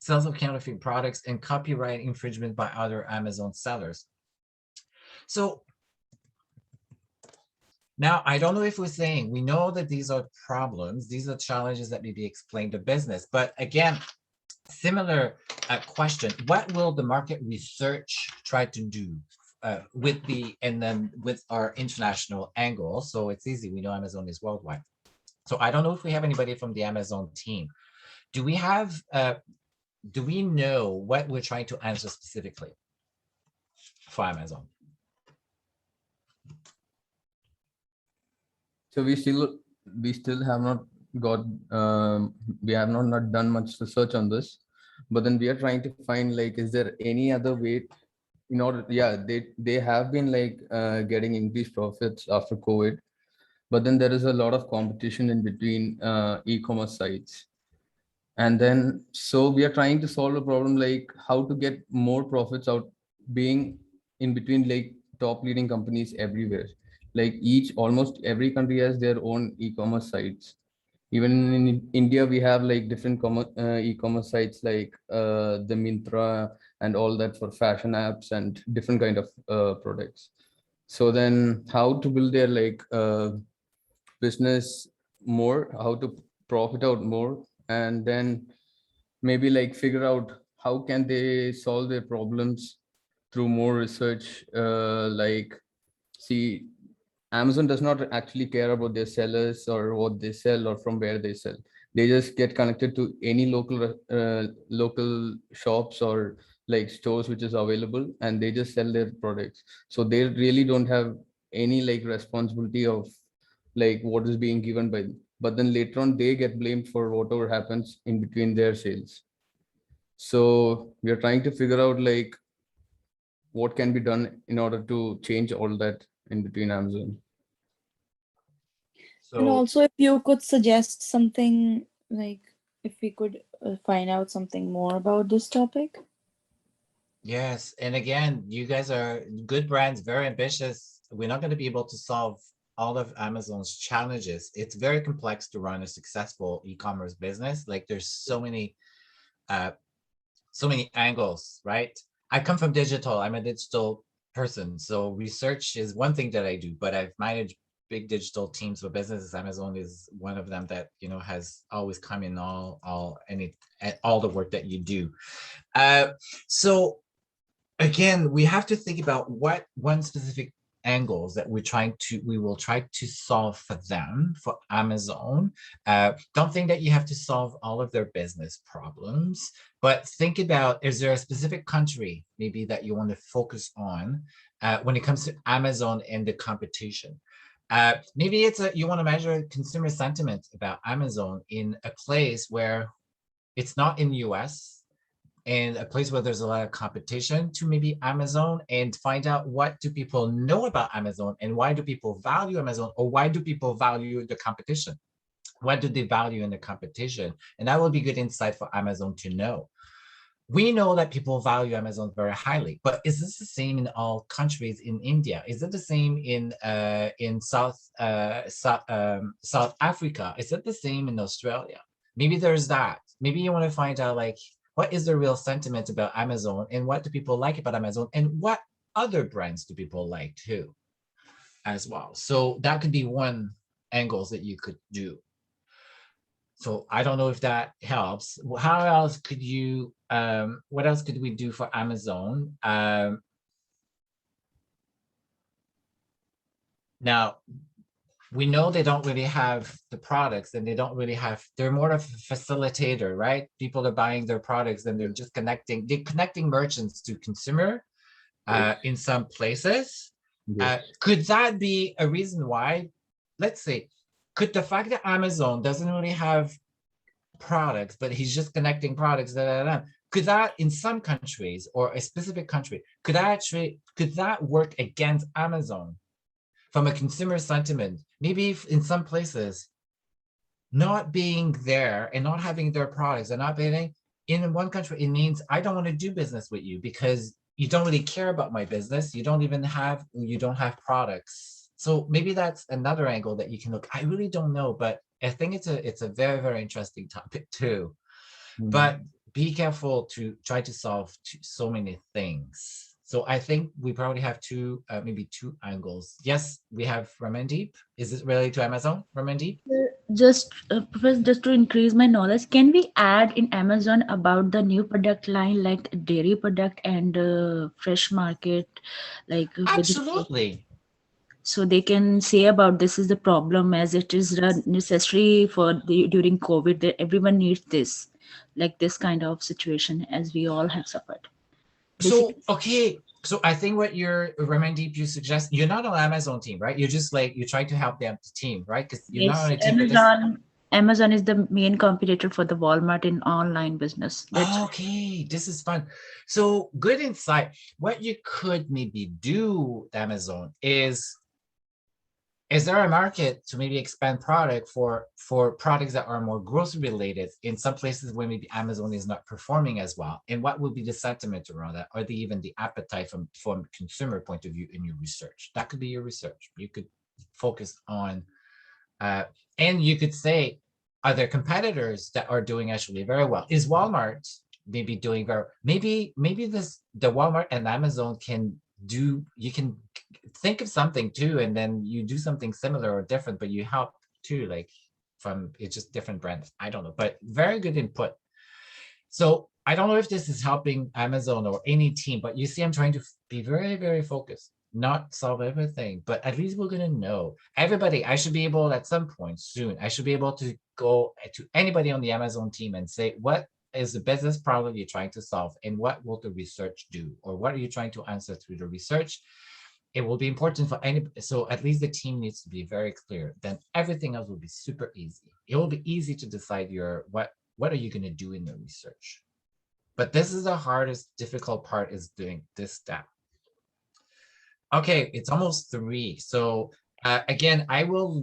sales of counterfeit products, and copyright infringement by other Amazon sellers. So now, I don't know if we're saying, we know that these are problems, these are challenges that may be explained to business, but again, similar question, what will the market research try to do with our international angle? So it's easy, we know Amazon is worldwide. So I don't know if we have anybody from the Amazon team. Do we know what we're trying to answer specifically for Amazon? So we still have not got we have not done much research on this, but then we are trying to find like, is there any other way in order? Yeah, they have been like getting increased profits after COVID, but then there is a lot of competition in between e-commerce sites, and then so we are trying to solve a problem like how to get more profits out being in between like top leading companies everywhere. Like almost every country has their own e-commerce sites. Even in India, we have like different e-commerce sites like the Myntra and all that for fashion apps and different kind of products. So then how to build their like business more, how to profit out more, and then maybe like figure out how can they solve their problems through more research. Like, see, Amazon does not actually care about their sellers or what they sell or from where they sell. They just get connected to any local shops or like stores which is available, and they just sell their products. So they really don't have any like responsibility of like what is being given by them. But then later on, they get blamed for whatever happens in between their sales. So we are trying to figure out like what can be done in order to change all that in between Amazon. And also, if you could suggest something, like if we could find out something more about this topic. Yes, and again, you guys are good brands, very ambitious. We're not going to be able to solve all of Amazon's challenges. It's very complex to run a successful e-commerce business. Like there's so many angles, right? I come from digital. I'm a digital person. So research is one thing that I do, but I've managed big digital teams for businesses. Amazon is one of them that, you know, has always come in all the work that you do. So again, we have to think about what one specific angles that we will try to solve for them, for Amazon. Don't think that you have to solve all of their business problems, but think about, is there a specific country maybe that you want to focus on when it comes to Amazon and the competition? Maybe you want to measure consumer sentiment about Amazon in a place where it's not in the US, and a place where there's a lot of competition to maybe Amazon, and find out what do people know about Amazon and why do people value Amazon, or why do people value the competition? What do they value in the competition? And that will be good insight for Amazon to know. We know that people value Amazon very highly, but is this the same in all countries in India? Is it the same in South Africa? Is it the same in Australia? Maybe there's that. Maybe you want to find out like what is the real sentiment about Amazon, and what do people like about Amazon, and what other brands do people like too, as well. So that could be one angles that you could do. So I don't know if that helps. How else could you, what else could we do for Amazon? Now, we know they don't really have the products, and they don't really have, they're more of a facilitator, right? People are buying their products and they're just connecting merchants to consumer in some places. Could that be a reason why, let's say, could the fact that Amazon doesn't really have products, but he's just connecting products, could that in some countries or a specific country, could that work against Amazon from a consumer sentiment? Maybe in some places, not being there and not having their products and not being in one country, it means I don't want to do business with you because you don't really care about my business. You don't have products. So maybe that's another angle that you can look. I really don't know, but I think it's a very, very interesting topic too. But be careful to try to solve so many things. So I think we probably have maybe two angles. Yes, we have Ramandeep. Is it related to Amazon, Ramandeep? Professor, just to increase my knowledge, can we add in Amazon about the new product line like dairy product and fresh market, like absolutely. So they can say about this is the problem, as it is necessary for during COVID that everyone needs this, like this kind of situation as we all have suffered. So, okay. So I think what Ramandeep, you suggest, you're not on Amazon team, right? You're just like, you're trying to help the team, right? Because you're not on a team. Amazon is the main competitor for the Walmart in online business. Okay, this is fun. So good insight. What you could maybe do, Amazon, is there a market to maybe expand product for products that are more grocery related in some places where maybe Amazon is not performing as well? And what would be the sentiment around that, or even the appetite from consumer point of view in your research? That could be your research. You could focus on, and you could say, are there competitors that are doing actually very well? Is Walmart maybe doing very, maybe the Walmart and Amazon can do, you can think of something too, and then you do something similar or different, but you help too, like it's just different brands. I don't know, but very good input. So I don't know if this is helping Amazon or any team, but you see, I'm trying to be very, very focused, not solve everything, but at least we're going to know. Everybody, I should be able at some point soon, I should be able to go to anybody on the Amazon team and say, what is the business problem you're trying to solve, and what will the research do, or what are you trying to answer through the research? It will be important for anybody. So at least the team needs to be very clear. Then everything else will be super easy. It will be easy to decide what are you going to do in the research. But this is the hardest, difficult part, is doing this step. Okay, it's almost 3. So again, I will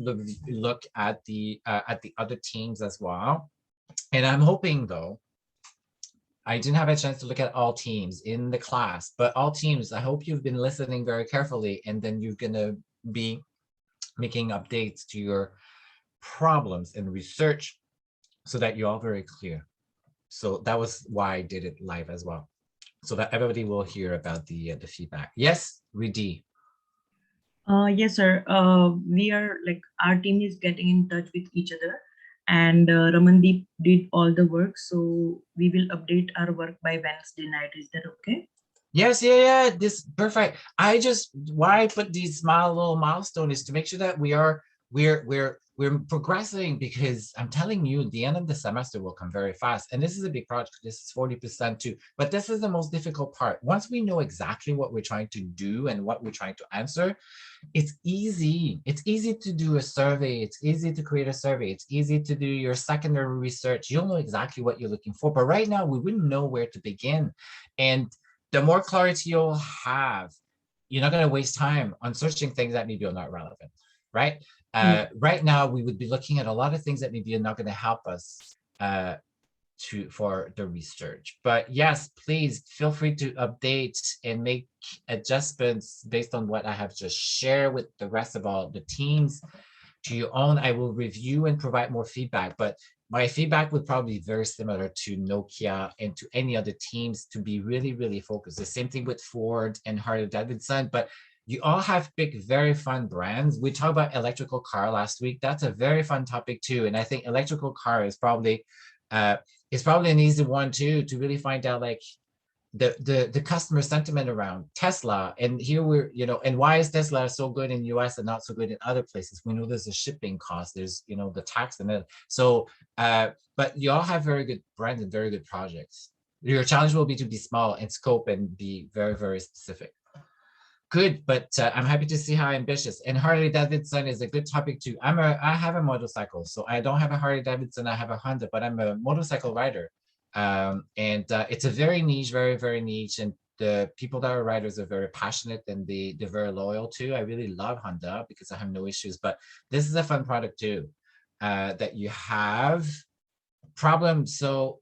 look at the other teams as well. And I'm hoping, though, I didn't have a chance to look at all teams in the class, but all teams, I hope you've been listening very carefully, and then you're going to be making updates to your problems and research so that you're all very clear. So that was why I did it live as well, so that everybody will hear about the feedback. Yes, Ridi. Yes, sir. We are like, our team is getting in touch with each other, and Ramandeep did all the work, so we will update our work by Wednesday night. Is that okay? Yes, yeah, this perfect. Why I put these small little milestones is to make sure that we're progressing, because I'm telling you, the end of the semester will come very fast. And this is a big project. This is 40% too. But this is the most difficult part. Once we know exactly what we're trying to do and what we're trying to answer, it's easy. It's easy to do a survey. It's easy to create a survey. It's easy to do your secondary research. You'll know exactly what you're looking for. But right now, we wouldn't know where to begin. And the more clarity you'll have, you're not going to waste time on searching things that maybe are not relevant, right? Right now, we would be looking at a lot of things that maybe are not going to help us for the research. But yes, please feel free to update and make adjustments based on what I have just shared with the rest of all the teams to your own. I will review and provide more feedback, but my feedback would probably be very similar to Nokia and to any other teams to be really, really focused. The same thing with Ford and Harley-Davidson, but you all have picked very fun brands. We talked about electrical car last week. That's a very fun topic too. And I think electrical car is probably an easy one too, to really find out like the customer sentiment around Tesla. And here we're, and why is Tesla so good in US and not so good in other places? We know there's a shipping cost, there's, the tax and it. So, but you all have very good brands and very good projects. Your challenge will be to be small in scope and be very, very specific. Good, but I'm happy to see how ambitious. And Harley-Davidson is a good topic too. I have a motorcycle, so I don't have a Harley-Davidson, I have a Honda, but I'm a motorcycle rider. It's a very niche, very, very niche, and the people that are riders are very passionate and they're very loyal too. I really love Honda because I have no issues, but this is a fun product too, that you have problems. So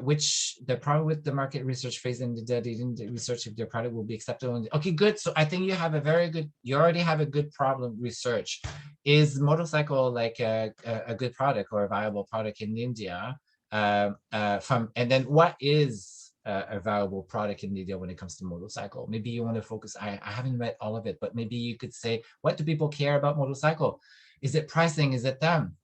which the problem with the market research phase and the research if their product will be acceptable. Okay, good. So I think you have you already have a good problem research. Is motorcycle like a good product or a viable product in India? And then what is a valuable product in India when it comes to motorcycle? Maybe you want to focus, I haven't read all of it, but maybe you could say, what do people care about motorcycle? Is it pricing? Is it them?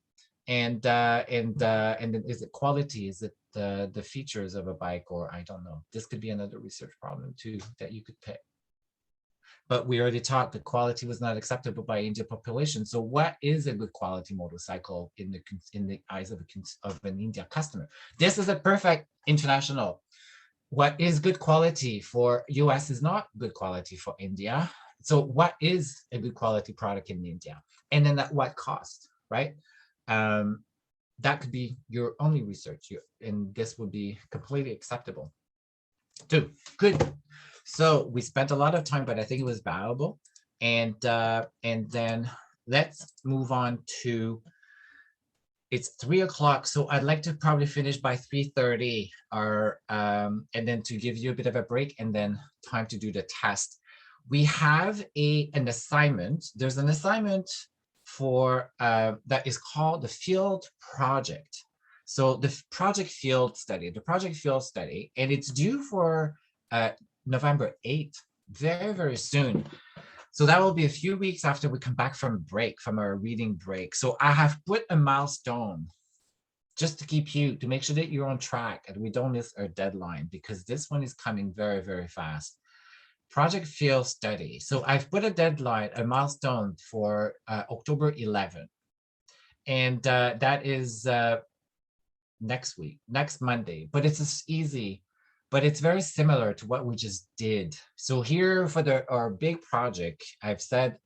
And then is it quality? Is it the features of a bike? Or I don't know. This could be another research problem too that you could pick. But we already talked that quality was not acceptable by Indian population. So what is a good quality motorcycle in the eyes of an Indian customer? This is a perfect international. What is good quality for US is not good quality for India. So what is a good quality product in India? And then at what cost, right? That could be your only research, and this would be completely acceptable. Two, good. So we spent a lot of time, but I think it was valuable. And then let's move on to, it's 3 o'clock. So I'd like to probably finish by 3:30 and then to give you a bit of a break and then time to do the test. We have an assignment. There's an assignment for that is called the field project. So the project field study, and it's due for November 8th, very, very soon. So that will be a few weeks after we come back from our reading break. So I have put a milestone just to keep you, to make sure that you're on track and we don't miss our deadline, because this one is coming very, very fast. Project field study. So I've put a deadline, a milestone for October 11th. And that is next week, next Monday, but it's just easy, but it's very similar to what we just did. So here for our big project, I've said,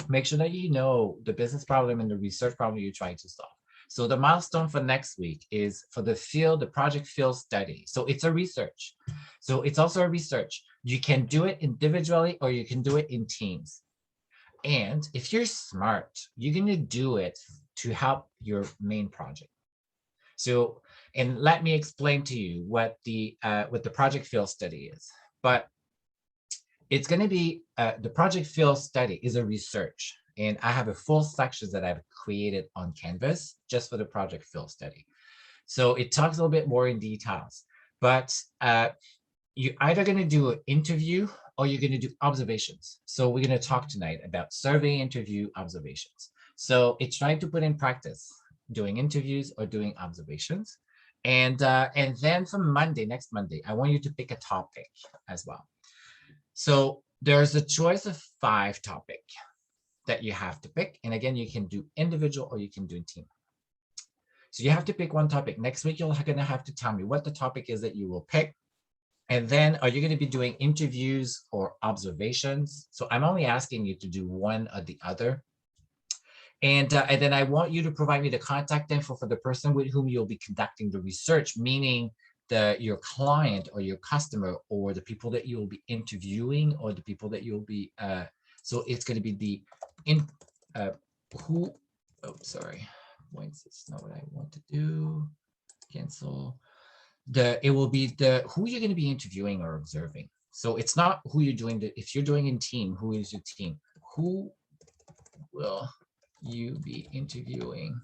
make sure that you know the business problem and the research problem you're trying to solve. So the milestone for next week is for the project field study. So it's a research. So it's also a research. You can do it individually or you can do it in teams. And if you're smart, you're going to do it to help your main project. So, and let me explain to you what the project field study is. But it's going to be, the project field study is a research. And I have a full section that I've created on Canvas just for the project field study. So it talks a little bit more in details, but you're either going to do an interview or you're going to do observations. So we're going to talk tonight about survey, interview, observations. So it's trying to put in practice doing interviews or doing observations. And then from next Monday, I want you to pick a topic as well. So there's a choice of 5 topics that you have to pick. And again, you can do individual or you can do team. So you have to pick one topic. Next week, you're going to have to tell me what the topic is that you will pick. And then are you going to be doing interviews or observations? So I'm only asking you to do one or the other. And then I want you to provide me the contact info for the person with whom you'll be conducting the research, meaning your client or your customer or the people that you'll be interviewing or the people that you'll be, so it's going to be points, it's not what I want to do, cancel. It will be who you're going to be interviewing or observing. So it's not who you're doing, if you're doing in team, who is your team? Who will you be interviewing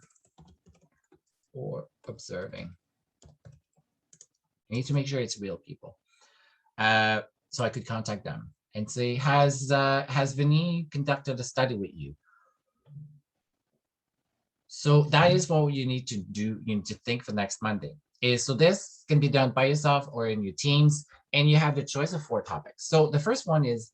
or observing. I need to make sure it's real people. So I could contact them and say, has Vinny conducted a study with you? So that is what you need to do. You need to think for next Monday. So this can be done by yourself or in your teams, and you have the choice of 4 topics. So the first one is,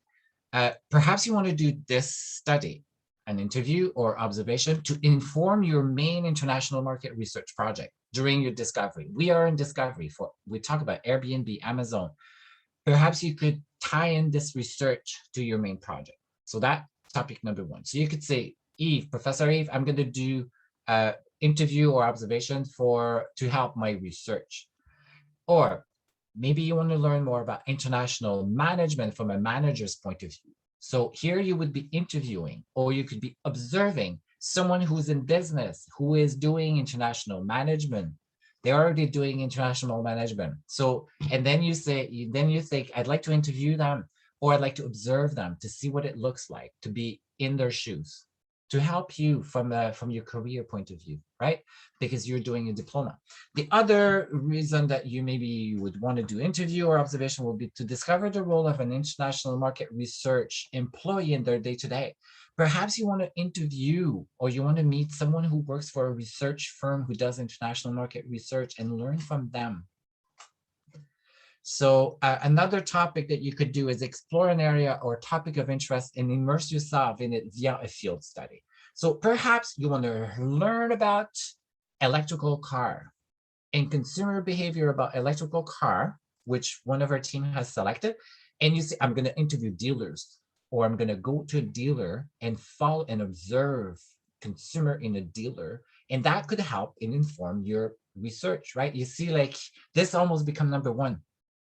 perhaps you want to do this study, an interview or observation to inform your main international market research project during your discovery. We are in discovery we talk about Airbnb, Amazon. Perhaps you could tie in this research to your main project. So that topic number 1. So you could say, Professor Eve, I'm going to do interview or observation to help my research. Or maybe you want to learn more about international management from a manager's point of view. So here you would be interviewing, or you could be observing someone who's in business, who is doing international management. They're already doing international management. So, and then you think, I'd like to interview them, or I'd like to observe them to see what it looks like to be in their shoes, to help you from your career point of view, right? Because you're doing a diploma. The other reason that you would want to do interview or observation will be to discover the role of an international market research employee in their day-to-day. Perhaps you want to interview or you want to meet someone who works for a research firm who does international market research and learn from them. So another topic that you could do is explore an area or topic of interest and immerse yourself in it via a field study. So perhaps you want to learn about electrical car and consumer behavior about electrical car, which one of our team has selected. And you say, I'm going to interview dealers, or I'm going to go to a dealer and follow and observe consumer in a dealer. And that could help and inform your research, right? You see, like this almost become number 1.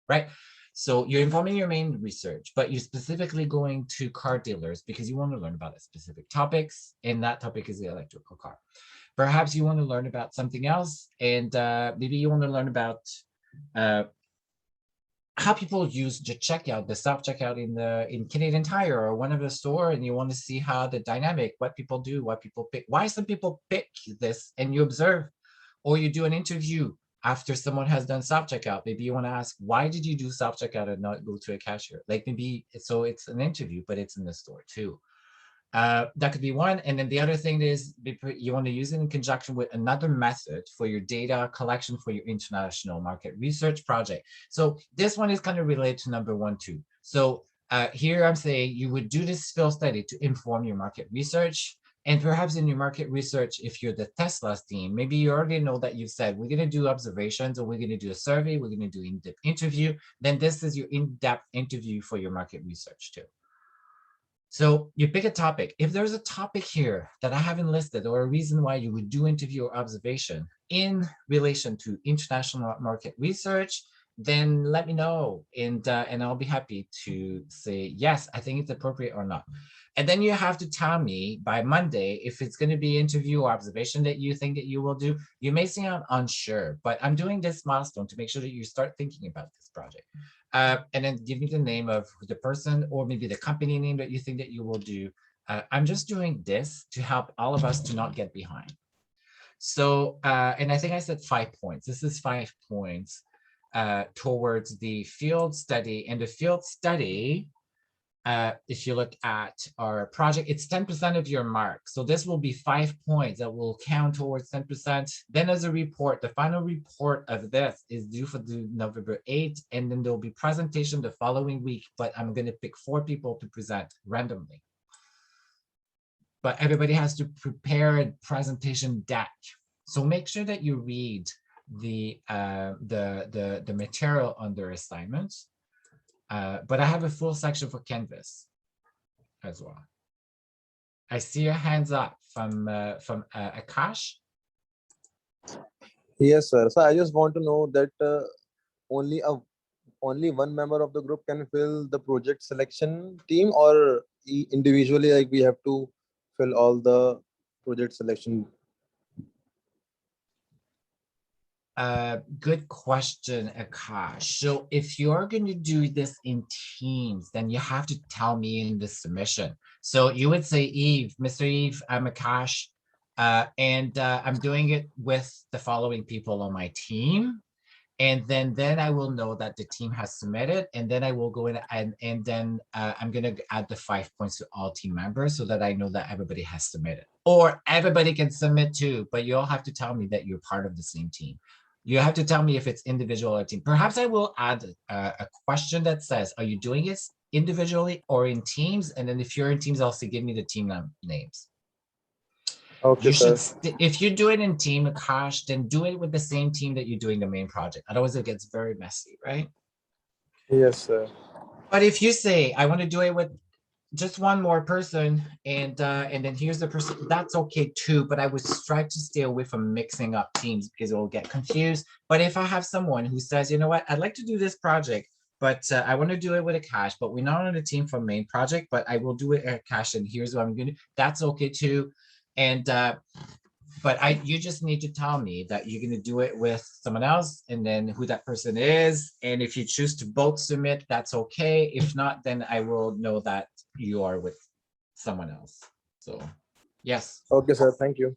Right? So you're informing your main research, but you're specifically going to car dealers because you want to learn about specific topics, and that topic is the electrical car. Perhaps you want to learn about something else, and maybe you want to learn about how people use the checkout, the self-checkout in Canadian Tire or one of the store, and you want to see how the dynamic, what people do, what people pick, why some people pick this, and you observe, or you do an interview after someone has done self-checkout. Maybe you want to ask, why did you do self-checkout and not go to a cashier? Like maybe, so it's an interview, but it's in the store too. That could be one. And then the other thing is you want to use it in conjunction with another method for your data collection for your international market research project. So this one is kind of related to number 1 too. So here I'm saying you would do this field study to inform your market research. And perhaps in your market research, if you're the Tesla's team, maybe you already know that you've said, we're going to do observations, or we're going to do a survey, we're going to do in-depth interview. Then this is your in-depth interview for your market research too. So you pick a topic. If there's a topic here that I haven't listed, or a reason why you would do interview or observation in relation to international market research, then let me know, and I'll be happy to say, yes, I think it's appropriate or not. And then you have to tell me by Monday if it's going to be interview or observation that you think that you will do. You may say I'm unsure, but I'm doing this milestone to make sure that you start thinking about this project. And then give me the name of the person, or maybe the company name that you think that you will do. I'm just doing this to help all of us to not get behind. So, and I think I said 5 points. This is 5 points towards the field study. And the field study, if you look at our project, it's 10% of your mark. So this will be 5 points that will count towards 10%. Then as a report, the final report of this is due for November 8th. And then there'll be presentation the following week, but I'm going to pick 4 people to present randomly. But everybody has to prepare a presentation deck. So make sure that you read the material under assignments. But I have a full section for Canvas as well. I see your hands up from Akash. Yes, sir. So I just want to know that only one member of the group can fill the project selection team, or individually, like we have to fill all the project selection. Good question, Akash. So if you're going to do this in teams, then you have to tell me in the submission. So you would say, Eve, Mr. Eve, I'm Akash. I'm doing it with the following people on my team. And then I will know that the team has submitted, and then I will go in and then I'm gonna add the 5 points to all team members so that I know that everybody has submitted. Or everybody can submit too, but you all have to tell me that you're part of the same team. You have to tell me if it's individual or team. Perhaps I will add a question that says, are you doing it individually or in teams? And then if you're in teams, also give me the team names. Okay, You sir. should, if you do it in team, Akash, then do it with the same team that you're doing the main project. Otherwise it gets very messy, right? Yes, sir. But if you say, I want to do it with just one more person, and then here's the person, that's okay too, but I would strive to stay away from mixing up teams because it will get confused. But if I have someone who says, you know what, I'd like to do this project, but I want to do it with Akash, but we're not on a team for main project, but I will do it at Akash, and here's what I'm going to do, that's okay too. And but you just need to tell me that you're going to do it with someone else, and then who that person is. And if you choose to both submit, that's okay. If not, then I will know that you are with someone else. So yes. Okay, sir. Thank you.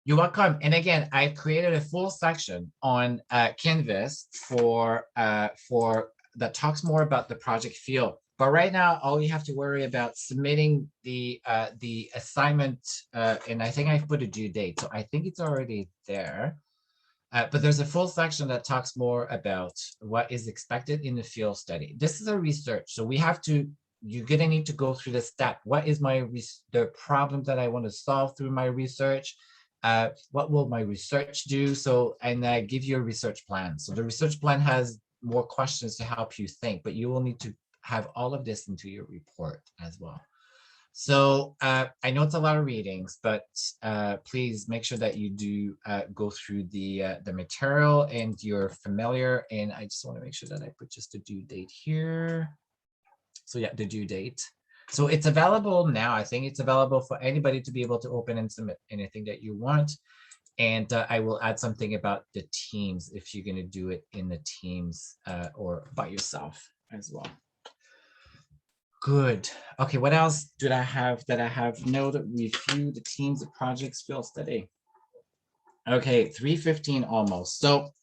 You're welcome. And again, I created a full section on Canvas for that talks more about the project field. But right now, all you have to worry about submitting the assignment, and I think I've put a due date, so I think it's already there. But there's a full section that talks more about what is expected in the field study. This is a research, so we have to. You're gonna need to go through the step. What is the problem that I want to solve through my research? What will my research do? So, and I give you a research plan. So the research plan has more questions to help you think, but you will need to have all of this into your report as well. So I know it's a lot of readings, but please make sure that you do go through the material and you're familiar. And I just want to make sure that I put just a due date here. So yeah, the due date. So it's available now. I think it's available for anybody to be able to open and submit anything that you want. And I will add something about the teams if you're going to do it in the teams or by yourself as well. Good. Okay, what else did I have that I have? Know that review the teams, the projects, field study. Okay, 3:15 almost. So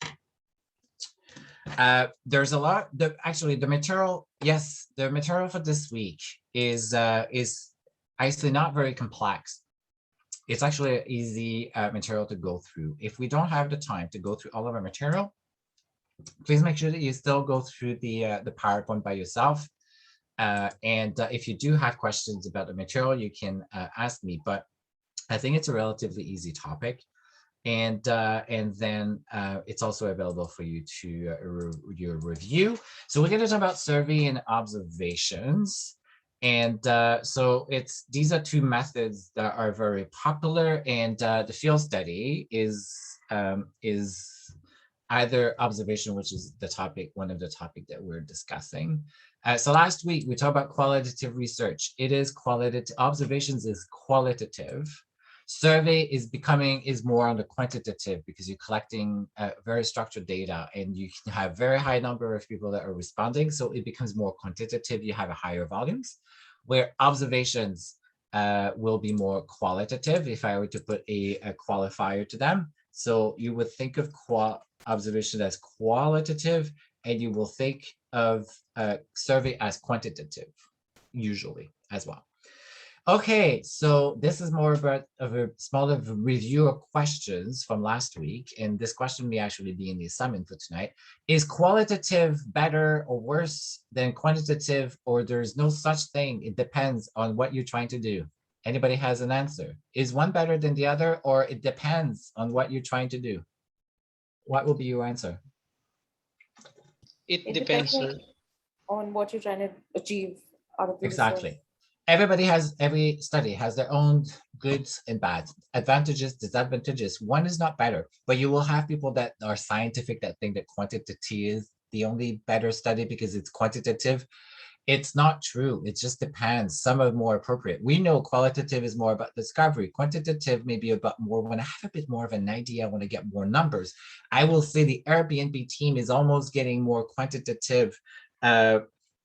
there's a lot. Actually, the material, yes, the material for this week is actually not very complex. It's actually an easy material to go through. If we don't have the time to go through all of our material, please make sure that you still go through the PowerPoint by yourself. And if you do have questions about the material, you can ask me, but I think it's a relatively easy topic. And then it's also available for you to your review. So we're going to talk about survey and observations. And so these are two methods that are very popular, and the field study is either observation, which is the topic, one of the topic that we're discussing. So last week we talked about qualitative research. It is qualitative. Observations is qualitative. Survey is more on the quantitative, because you're collecting very structured data and you can have very high number of people that are responding. So it becomes more quantitative. You have a higher volumes, where observations will be more qualitative, if I were to put a qualifier to them. So you would think of observation as qualitative, and you will think of survey as quantitative, usually as well. Okay, so this is more about a smaller review of questions from last week, and this question may actually be in the assignment for tonight. Is qualitative better or worse than quantitative, or there's no such thing? It depends on what you're trying to do. Anybody has an answer? Is one better than the other, or it depends on what you're trying to do? What will be your answer? It depends on what you're trying to achieve out of the Exactly. research. Every study has their own goods and bads, advantages, disadvantages. One is not better, but you will have people that are scientific that think that quantitative is the only better study because it's quantitative. It's not true. It just depends. Some are more appropriate. We know qualitative is more about discovery. Quantitative may be about more when I have a bit more of an idea, I want to get more numbers. I will say the Airbnb team is almost getting more quantitative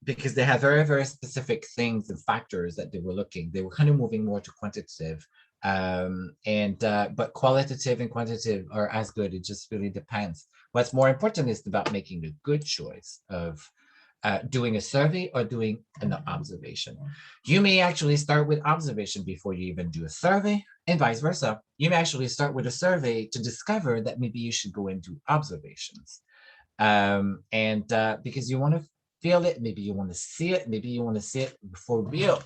because they have very, very specific things and factors that they were looking. They were kind of moving more to quantitative, But qualitative and quantitative are as good. It just really depends. What's more important is about making a good choice of doing a survey or doing an observation. You may actually start with observation before you even do a survey, and vice versa. You may actually start with a survey to discover that maybe you should go and do observations. Because you want to feel it, maybe you want to see it, maybe you want to see it for real.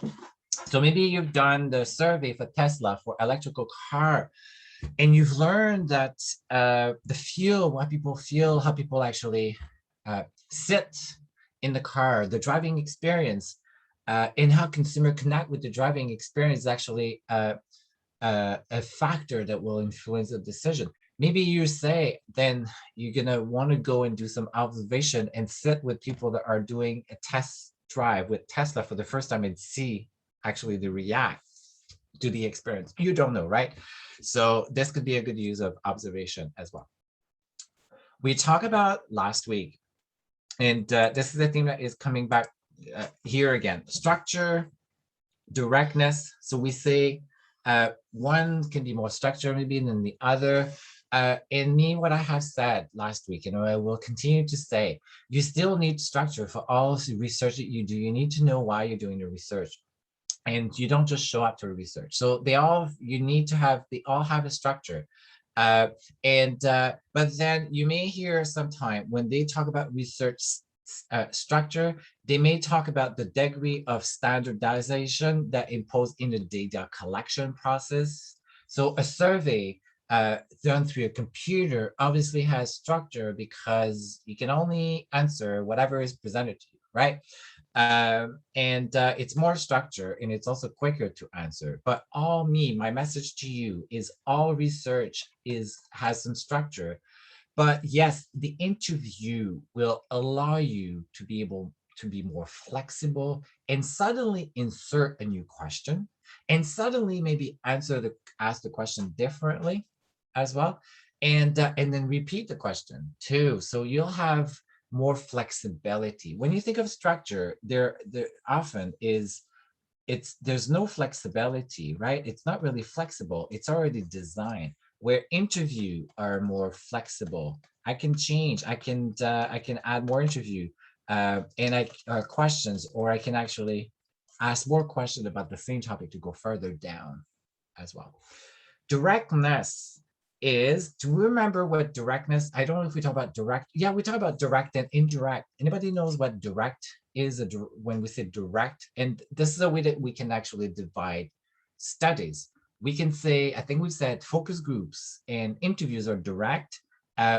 So maybe you've done the survey for Tesla for electrical car, and you've learned that the feel, what people feel, how people actually sit in the car, the driving experience, and how consumer connect with the driving experience is actually a factor that will influence the decision. Maybe you say, then you're gonna want to go and do some observation and sit with people that are doing a test drive with Tesla for the first time and see actually the react to the experience. You don't know, right? So this could be a good use of observation as well. We talked about last week, and this is a theme that is coming back here again. Structure, directness. So we say one can be more structured maybe than the other. In me, what I have said last week, I will continue to say, you still need structure for all the research that you do. You need to know why you're doing the research. And you don't just show up to research. So they all have a structure. But then you may hear sometime when they talk about research structure, they may talk about the degree of standardization that imposed in the data collection process. So a survey done through a computer obviously has structure because you can only answer whatever is presented to you, right? It's more structure and it's also quicker to answer. But my message to you is all research has some structure. But yes, the interview will allow you to be able to be more flexible and suddenly insert a new question and suddenly maybe ask the question differently as well. And then repeat the question too. So you'll have more flexibility. When you think of structure, there often there's no flexibility, right? It's not really flexible. It's already designed. Where interview are more flexible. I can change. I can add more interview and questions, or I can actually ask more questions about the same topic to go further down as well. Directness is, do we remember what directness? I don't know if we talk about direct. Yeah, we talk about direct and indirect. Anybody knows what direct is when we say direct? And this is a way that we can actually divide studies. We can say, I think we've said focus groups and interviews are direct.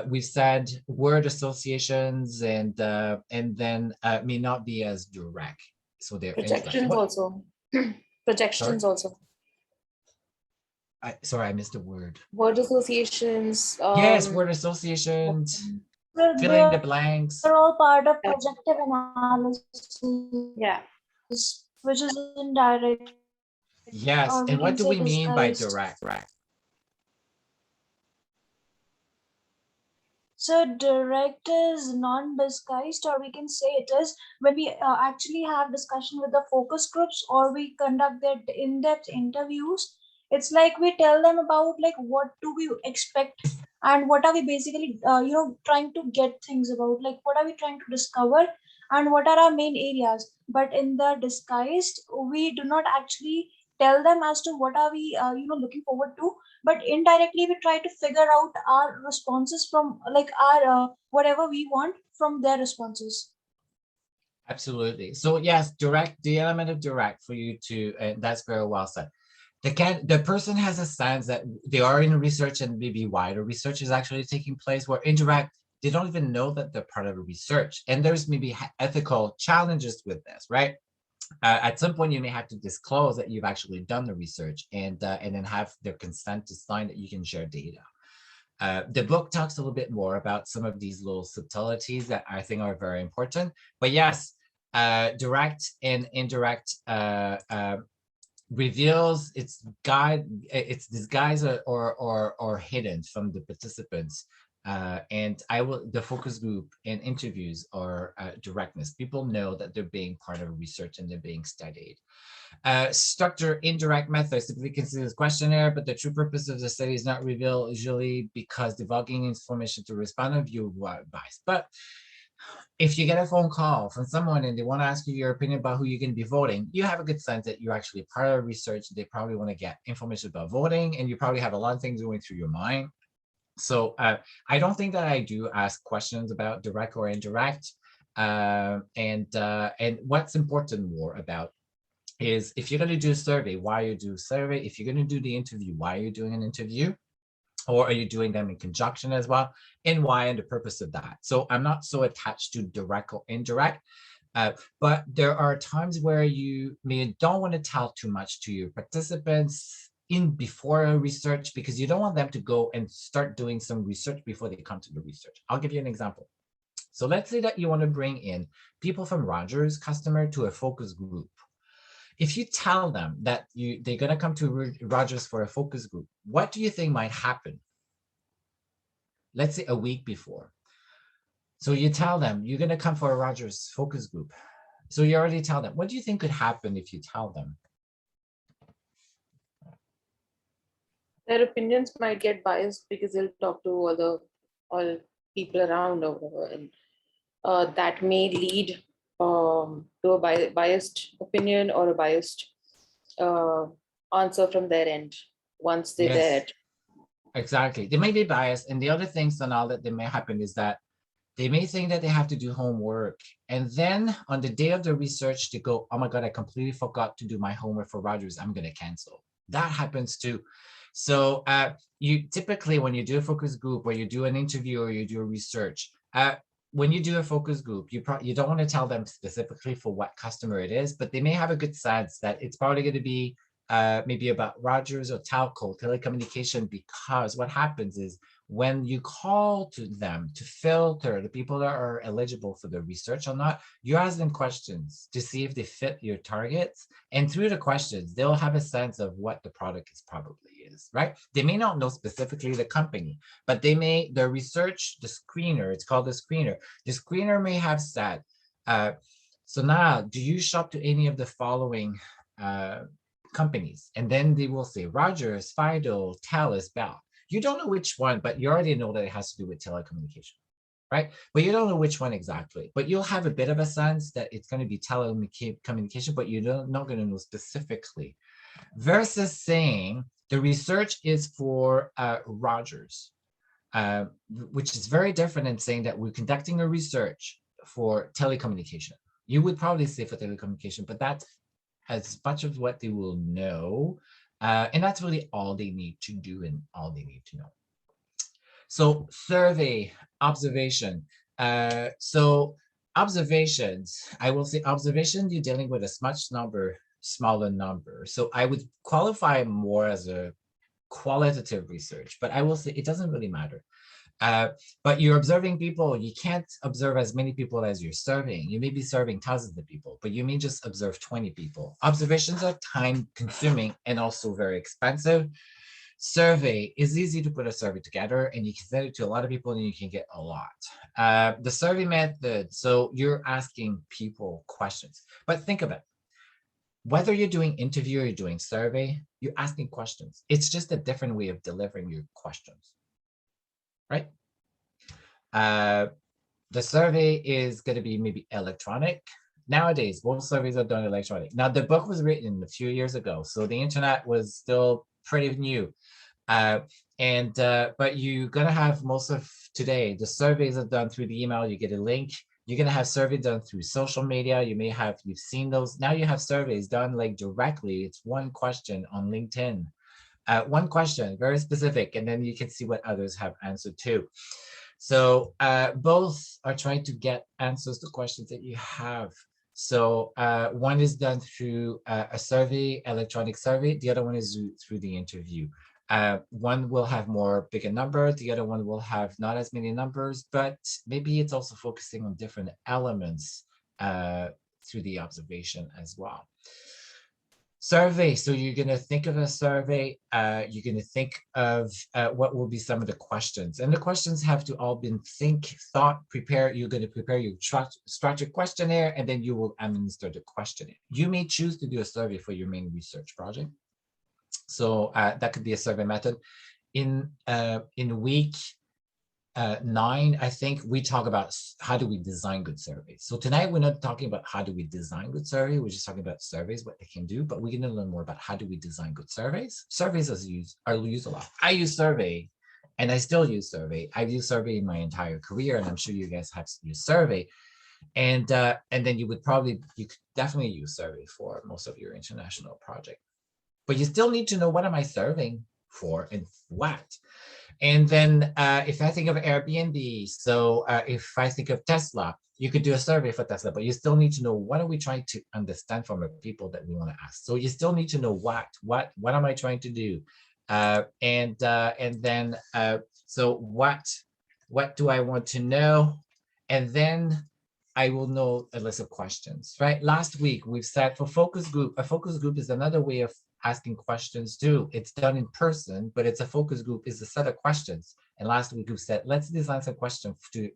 We've said word associations and then may not be as direct. So they're projections also. Projections Sorry? also. Sorry, I missed a word. Word associations. Yes, word associations, filling the blanks. They're all part of projective analysis. Yeah. Which is indirect. Yes, and what do we mean by direct? So direct is non-disguised, or we can say it is when we actually have discussion with the focus groups or we conduct their in-depth interviews. It's like we tell them about like what do we expect and what are we basically trying to get things about, like what are we trying to discover and what are our main areas. But in the disguised, we do not actually tell them as to what are we looking forward to, but indirectly we try to figure out our responses from like our whatever we want from their responses. Absolutely. So yes, direct, the element of direct for you to, that's very well said. The person has a sense that they are in research and maybe wider research is actually taking place, where indirect, they don't even know that they're part of the research. And there's maybe ethical challenges with this, right? At some point, you may have to disclose that you've actually done the research and then have their consent to sign that you can share data. The book talks a little bit more about some of these little subtleties that I think are very important. But yes, direct and indirect reveals its disguise or hidden from the participants And the focus group and interviews are directness. People know that they're being part of research and they're being studied. Structure indirect methods typically considered as questionnaire, but the true purpose of the study is not revealed usually because divulging information to respondent view bias. But if you get a phone call from someone and they want to ask you your opinion about who you're going to be voting, you have a good sense that you're actually a part of research. They probably want to get information about voting, and you probably have a lot of things going through your mind. So I don't think that I do ask questions about direct or indirect. And what's important more about is if you're going to do a survey, why you do a survey? If you're going to do the interview, why are you doing an interview? Or are you doing them in conjunction as well? And why and the purpose of that? So I'm not so attached to direct or indirect, but there are times where you don't want to tell too much to your participants before a research, because you don't want them to go and start doing some research before they come to the research. I'll give you an example. So let's say that you want to bring in people from Rogers customer to a focus group. If you tell them that they're going to come to Rogers for a focus group, what do you think might happen? Let's say a week before. So you tell them you're going to come for a Rogers focus group. So you already tell them. What do you think could happen if you tell them? Their opinions might get biased because they'll talk to all people around or whatever, and that may lead to a biased opinion or a biased answer from their end once they're there. Exactly. They may be biased. And the other things and all that may happen is that they may think that they have to do homework. And then on the day of the research, they go, oh my God, I completely forgot to do my homework for Rogers. I'm going to cancel. That happens too. So you typically, when you do a focus group or you do an interview or you do a research, when you do a focus group, you don't want to tell them specifically for what customer it is, but they may have a good sense that it's probably going to be maybe about Rogers or telco, telecommunication, because what happens is when you call to them to filter the people that are eligible for the research or not, you ask them questions to see if they fit your targets. And through the questions, they'll have a sense of what the product is, right? They may not know specifically the company, but the research, the screener, it's called the screener. The screener may have said, so now, do you shop to any of the following companies? And then they will say Rogers, Fido, Telus, Bell. You don't know which one, but you already know that it has to do with telecommunication, right? But you don't know which one exactly. But you'll have a bit of a sense that it's going to be telecommunication, but you're not going to know specifically. Versus saying the research is for Rogers, which is very different than saying that we're conducting a research for telecommunication. You would probably say for telecommunication, but that's as much of what they will know. And that's really all they need to do and all they need to know. So survey, observation. So observations, I will say observation, you're dealing with a much smaller number. So I would qualify more as a qualitative research, but I will say it doesn't really matter. But you're observing people, you can't observe as many people as you're serving. You may be serving thousands of people, but you may just observe 20 people. Observations are time consuming and also very expensive. Survey is easy to put a survey together and you can send it to a lot of people and you can get a lot. The survey method, so you're asking people questions, but think of it. Whether you're doing interview or you're doing survey, you're asking questions. It's just a different way of delivering your questions. Right? The survey is going to be maybe electronic. Nowadays, most surveys are done electronic. Now, the book was written a few years ago, so the internet was still pretty new. But you're going to have most of today, the surveys are done through the email. You get a link. You're going to have surveys done through social media. You've seen those. Now you have surveys done like directly. It's one question on LinkedIn. One question, very specific, and then you can see what others have answered too. So both are trying to get answers to questions that you have. So one is done through a survey, electronic survey. The other one is through the interview. One will have bigger numbers. The other one will have not as many numbers, but maybe it's also focusing on different elements through the observation as well. Survey. So you're going to think of a survey. You're going to think of what will be some of the questions. And the questions have to all been prepare. You're going to prepare your structured questionnaire, and then you will administer the questionnaire. You may choose to do a survey for your main research project. So that could be a survey method. In week 9, I think we talk about how do we design good surveys. So tonight we're not talking about how do we design good survey. We're just talking about surveys, what they can do, but we're going to learn more about how do we design good surveys. Surveys are used a lot. I use survey, and I still use survey. I've used survey in my entire career, and I'm sure you guys have used survey. And then you could definitely use survey for most of your international project. But you still need to know, what am I serving for and what? And then if I think of Airbnb, so if I think of Tesla, you could do a survey for Tesla, but you still need to know, what are we trying to understand from the people that we want to ask? So you still need to know what am I trying to do? And then so what do I want to know? And then I will know a list of questions, right? Last week we've said for focus group, a focus group is another way of asking questions too. It's done in person, but it's a focus group, is a set of questions. And last week we said, let's design some questions to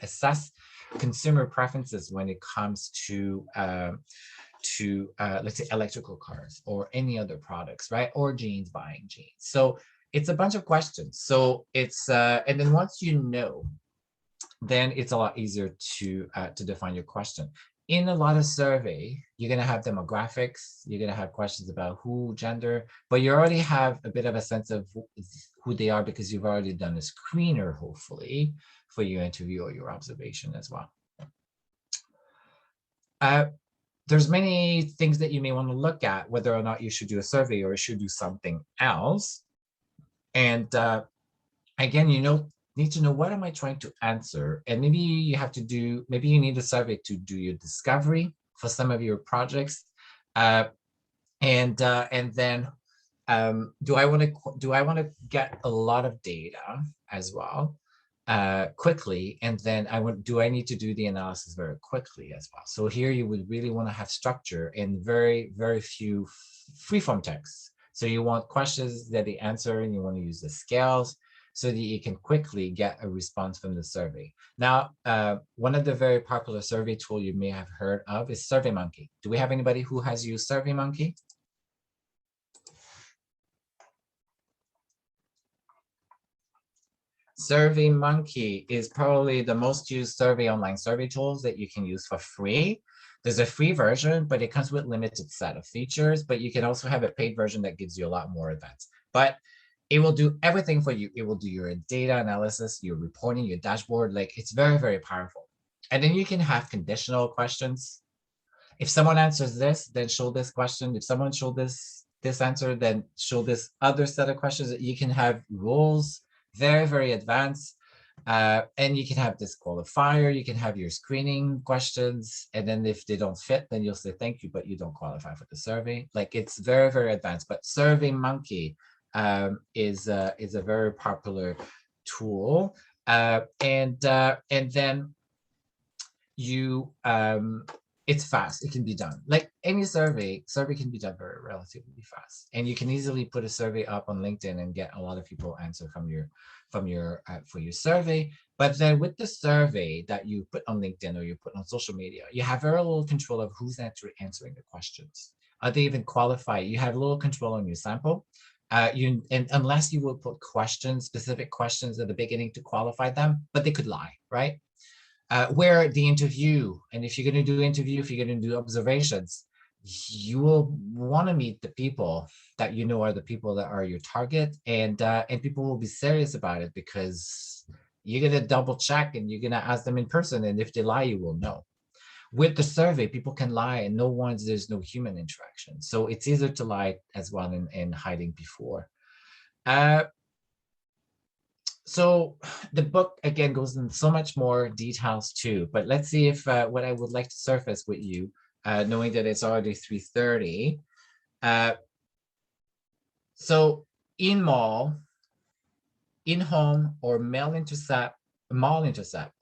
assess consumer preferences when it comes to let's say electrical cars or any other products, right? Or jeans, buying jeans. So it's a bunch of questions. So it's and then once you know, then it's a lot easier to define your question. In a lot of survey, you're going to have demographics, you're going to have questions about who, gender, but you already have a bit of a sense of who they are because you've already done a screener, hopefully, for your interview or your observation as well. There's many things that you may want to look at, whether or not you should do a survey or you should do something else. And again, need to know, what am I trying to answer? And maybe you need a survey to do your discovery for some of your projects. And then do I want to get a lot of data as well quickly? And then do I need to do the analysis very quickly as well? So here you would really want to have structure and very, very few free-form texts. So you want questions that they answer, and you want to use the scales so that you can quickly get a response from the survey. Now, one of the very popular survey tool you may have heard of is SurveyMonkey. Do we have anybody who has used SurveyMonkey? SurveyMonkey is probably the most used online survey tools that you can use for free. There's a free version, but it comes with limited set of features, but you can also have a paid version that gives you a lot more advanced. But it will do everything for you. It will do your data analysis, your reporting, your dashboard. Like, it's very, very powerful. And then you can have conditional questions. If someone answers this, then show this question. If someone showed this answer, then show this other set of questions. You can have rules, very, very advanced. And you can have disqualifier. You can have your screening questions. And then if they don't fit, then you'll say thank you, but you don't qualify for the survey. Like, it's very, very advanced. But SurveyMonkey is a very popular tool, and then you it's fast. It can be done like any survey can be done very relatively fast, and you can easily put a survey up on LinkedIn and get a lot of people answer for your survey. But then with the survey that you put on LinkedIn or you put on social media, you have very little control of who's answering the questions. Are they even qualified? You have little control on your sample. And unless you will put specific questions at the beginning to qualify them, but they could lie, right? Where the interview, and if you're going to do interview, if you're going to do observations, you will want to meet the people that you know are the people that are your target, and people will be serious about it because you're going to double check and you're going to ask them in person, and if they lie, you will know. With the survey, people can lie and there's no human interaction. So it's easier to lie as well in hiding before. So the book, again, goes in so much more details too, but let's see if what I would like to surface with you, knowing that it's already 3:30. So in-mall, in-home, or mall intercept,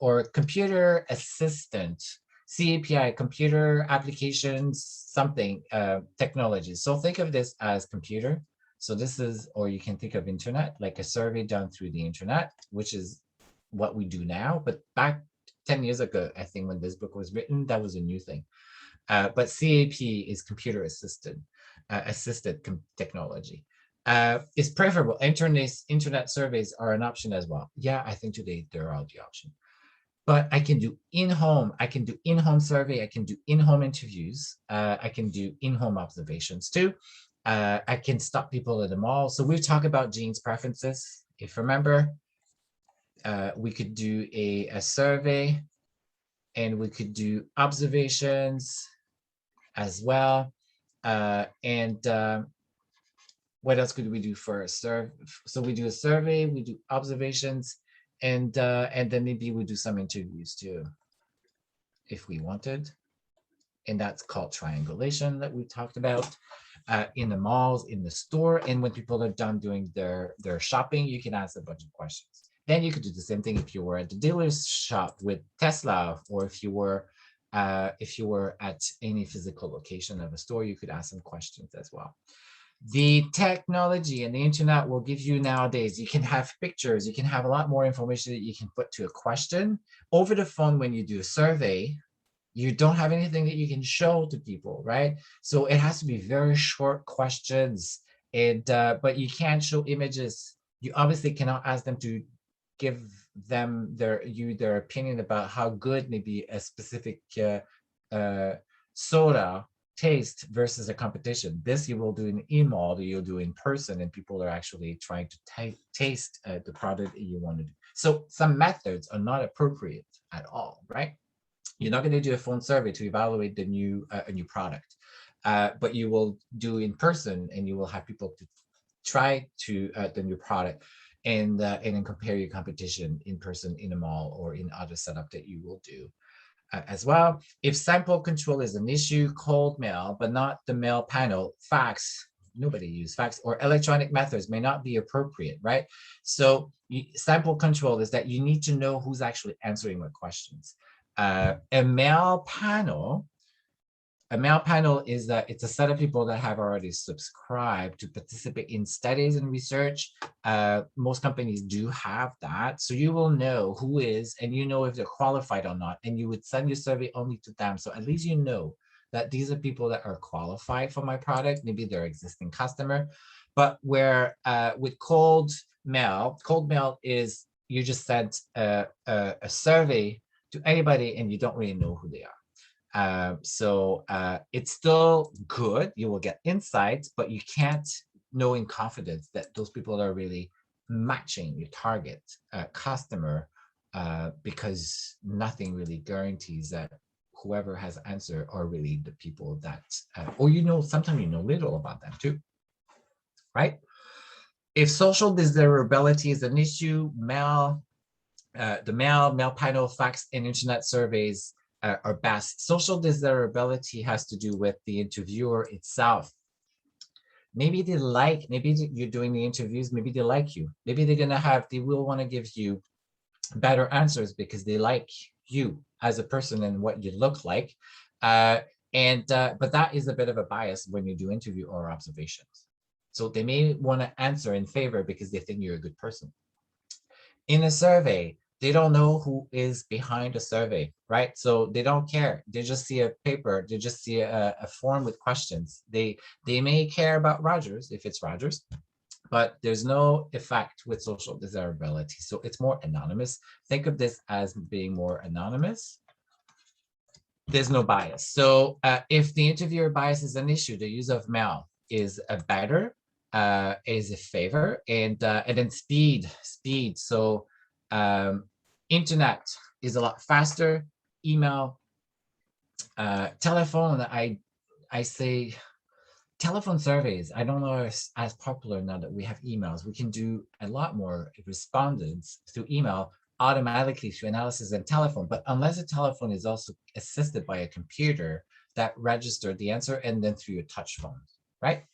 or computer assistant CAPI, computer applications, something, technologies. So think of this as computer. So this is, or you can think of internet, like a survey done through the internet, which is what we do now. But back 10 years ago, I think when this book was written, that was a new thing. But CAP is computer assisted technology. It's preferable. Internet surveys are an option as well. Yeah, I think today they're all the option. But I can do in-home. I can do in-home survey. I can do in-home interviews. I can do in-home observations too. I can stop people at the mall. So we've talked about Jean's preferences. If you remember, we could do a survey, and we could do observations as well. What else could we do for a survey? So we do a survey, we do observations, and then maybe we do some interviews too, if we wanted. And that's called triangulation that we talked about in the malls, in the store. And when people are done doing their shopping, you can ask a bunch of questions. Then you could do the same thing if you were at the dealer's shop with Tesla, or if you were at any physical location of a store, you could ask some questions as well. The technology and the internet will give you nowadays, you can have pictures, you can have a lot more information that you can put to a question. Over the phone, when you do a survey, you don't have anything that you can show to people, right? So it has to be very short questions, and but you can't show images. You obviously cannot ask them to give them their opinion about how good maybe a specific soda taste versus a competition. This you will do in email, you'll do in person, and people are actually trying to taste the product that you want to do. So some methods are not appropriate at all, right? You're not going to do a phone survey to evaluate the new a new product, but you will do in person, and you will have people to try to the new product, and then compare your competition in person in a mall or in other setup that you will do. As well, if sample control is an issue, cold mail, but not the mail panel, fax, nobody uses fax, or electronic methods may not be appropriate, right? So sample control is that you need to know who's actually answering what questions. A mail panel is that it's a set of people that have already subscribed to participate in studies and research. Most companies do have that. So you will know who is, and you know if they're qualified or not, and you would send your survey only to them. So at least you know that these are people that are qualified for my product. Maybe they're existing customer. But where with cold mail is you just sent a survey to anybody and you don't really know who they are. So it's still good. You will get insights, but you can't know in confidence that those people are really matching your target customer, because nothing really guarantees that whoever has answered are really the people that, or sometimes you know little about them too, right? If social desirability is an issue, the mail panel, fax, and internet surveys are best. Social desirability has to do with the interviewer itself. Maybe you're doing the interviews, maybe they like you. Maybe they will want to give you better answers because they like you as a person and what you look like. But that is a bit of a bias when you do interview or observations. So they may want to answer in favor because they think you're a good person. In a survey, they don't know who is behind a survey, right? So they don't care. They just see a paper. They just see a form with questions. They may care about Rogers if it's Rogers, but there's no effect with social desirability. So it's more anonymous. Think of this as being more anonymous. There's no bias. So if the interviewer bias is an issue, the use of mail is a favor, and then speed. So internet is a lot faster. Email, telephone. I say telephone surveys. I don't know if as popular now that we have emails. We can do a lot more respondents through email automatically through analysis and telephone. But unless a telephone is also assisted by a computer that registered the answer, and then through your touch phone, right?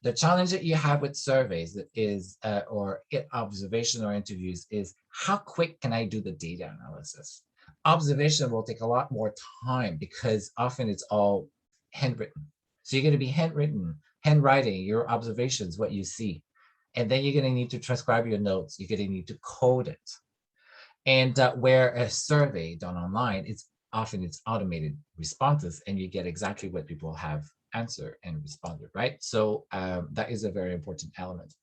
The challenge that you have with surveys is, or observation or interviews, is how quick can I do the data analysis? Observation will take a lot more time because often it's all handwritten. So you're going to be handwriting your observations, what you see. And then you're going to need to transcribe your notes. You're going to need to code it. And where a survey done online, it's automated responses, and you get exactly what people have answered and responded, right? So that is a very important element.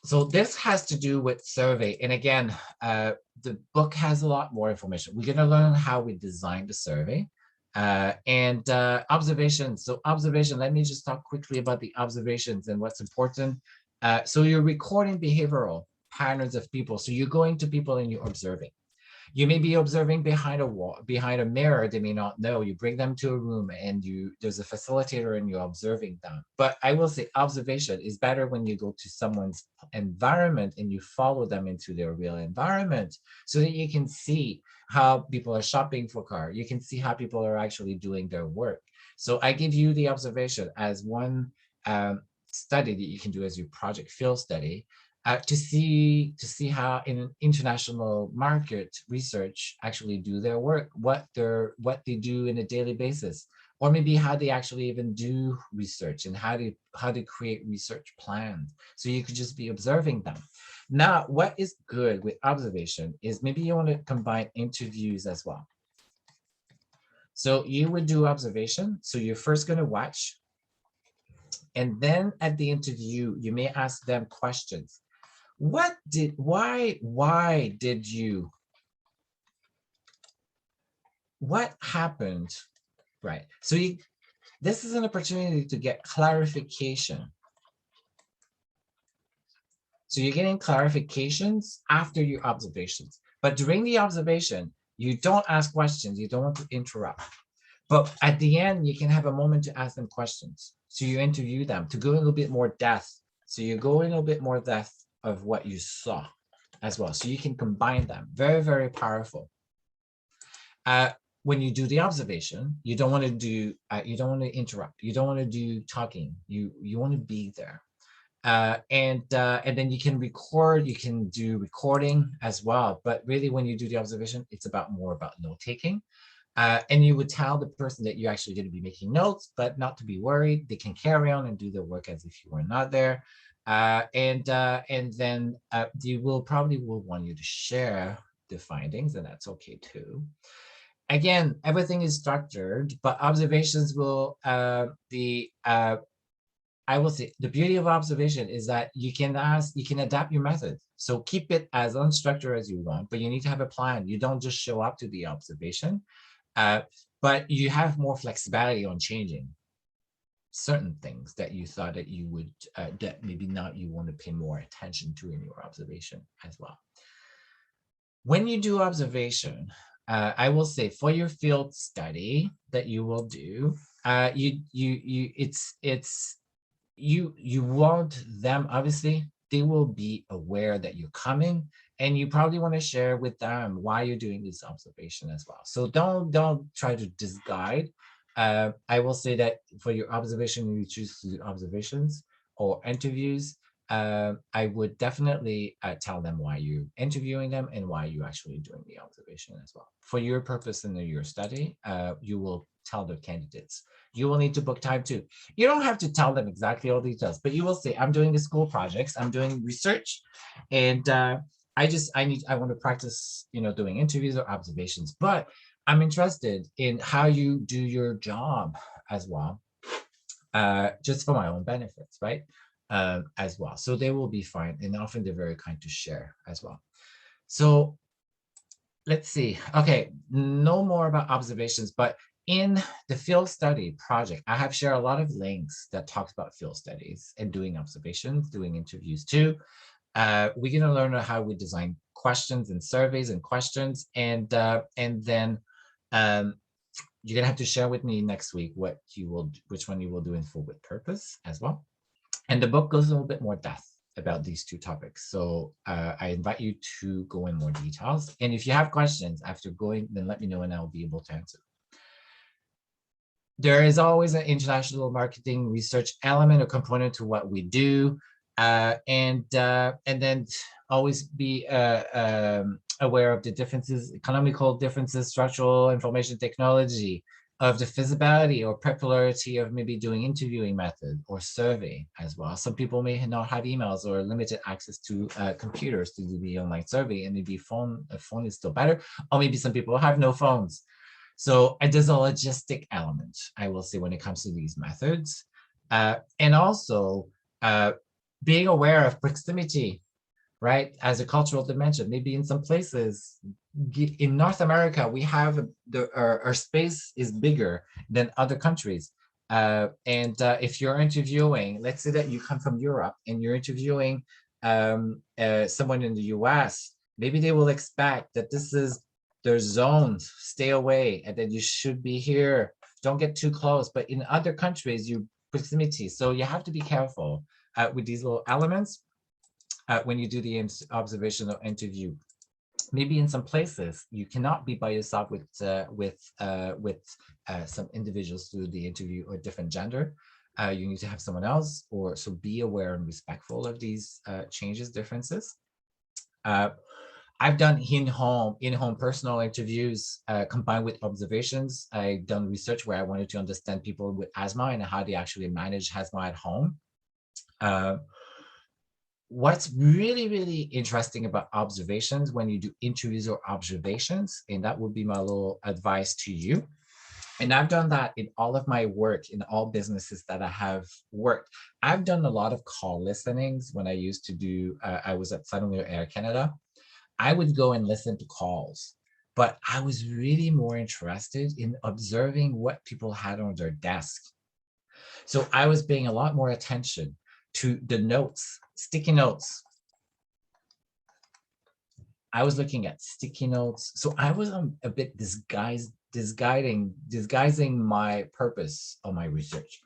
So this has to do with survey. And again, the book has a lot more information. We're going to learn how we design the survey and observations. So observation, let me just talk quickly about the observations and what's important. So you're recording behavioral patterns of people. So you're going to people and you're observing. You may be observing behind a wall, behind a mirror, they may not know. You bring them to a room and there's a facilitator and you're observing them. But I will say observation is better when you go to someone's environment and you follow them into their real environment so that you can see how people are shopping for cars. You can see how people are actually doing their work. So I give you the observation as one study that you can do as your project field study. To see how in an international market research actually do their work, what they do in a daily basis, or maybe how they actually even do research and how to create research plans. So you could just be observing them. Now, what is good with observation is maybe you want to combine interviews as well. So you would do observation. So you're first going to watch, and then at the interview, you may ask them questions. Why did you, what happened, right? So this is an opportunity to get clarification. So you're getting clarifications after your observations, but during the observation, you don't ask questions, you don't want to interrupt. But at the end, you can have a moment to ask them questions. So you interview them to go in a little bit more depth. So you go in a little bit more depth of what you saw as well. So you can combine them. Very, very powerful. When you do the observation, you don't want to do, you don't want to interrupt. You don't want to do talking. You want to be there. And then you can record, you can do recording as well. But really when you do the observation, it's more about note taking. And you would tell the person that you're actually going to be making notes, but not to be worried. They can carry on and do their work as if you were not there. And then they will probably want you to share the findings, and that's okay too. Again, everything is structured, but observations will I will say the beauty of observation is that you can adapt your method. So keep it as unstructured as you want, but you need to have a plan. You don't just show up to the observation, but you have more flexibility on changing certain things that you thought that you would, that maybe not you want to pay more attention to in your observation as well. When you do observation, I will say for your field study that you will do, you want them, obviously, they will be aware that you're coming, and you probably want to share with them why you're doing this observation as well. So don't try to disguise. I will say that for your observation, you choose to do observations or interviews, I would definitely tell them why you're interviewing them and why you're actually doing the observation as well. For your purpose in your study, you will tell the candidates. You will need to book time too. You don't have to tell them exactly all the details, but you will say, I'm doing the school projects, I'm doing research, and I want to practice, doing interviews or observations, but I'm interested in how you do your job as well, just for my own benefits, right? As well. So they will be fine. And often they're very kind to share as well. So let's see. Okay, no more about observations, but in the field study project, I have shared a lot of links that talks about field studies and doing observations, doing interviews too. We're going to learn how we design questions and surveys and questions. And then you're going to have to share with me next week which one you will do in full with purpose as well. And the book goes a little bit more depth about these two topics. So I invite you to go in more details. And if you have questions after going, then let me know and I'll be able to answer. There is always an international marketing research element or component to what we do. And then always be aware of the differences, economical differences, structural information technology, of the feasibility or popularity of maybe doing interviewing method or survey as well. Some people may not have emails or limited access to computers to do the online survey, and maybe a phone is still better, or maybe some people have no phones. So there's a logistic element, I will say, when it comes to these methods. And also being aware of proximity, right? As a cultural dimension, maybe in some places in North America, we have our space is bigger than other countries. If you're interviewing, let's say that you come from Europe and you're interviewing someone in the US, maybe they will expect that this is their zone, stay away, and then you should be here, don't get too close. But in other countries, you proximity. So you have to be careful with these little elements when you do the observational interview. Maybe in some places you cannot be by yourself with some individuals to do the interview or different gender. You need to have someone else, or so be aware and respectful of these changes, differences. I've done in-home personal interviews combined with observations. I've done research where I wanted to understand people with asthma and how they actually manage asthma at home. What's really, really interesting about observations when you do interviews or observations, and that would be my little advice to you. And I've done that in all of my work, in all businesses that I have worked. I've done a lot of call listenings when I used to do, I was at Sunwing Air Canada. I would go and listen to calls, but I was really more interested in observing what people had on their desk. So I was paying a lot more attention to the notes, sticky notes. I was looking at sticky notes. So I was a bit disguising my purpose of my research.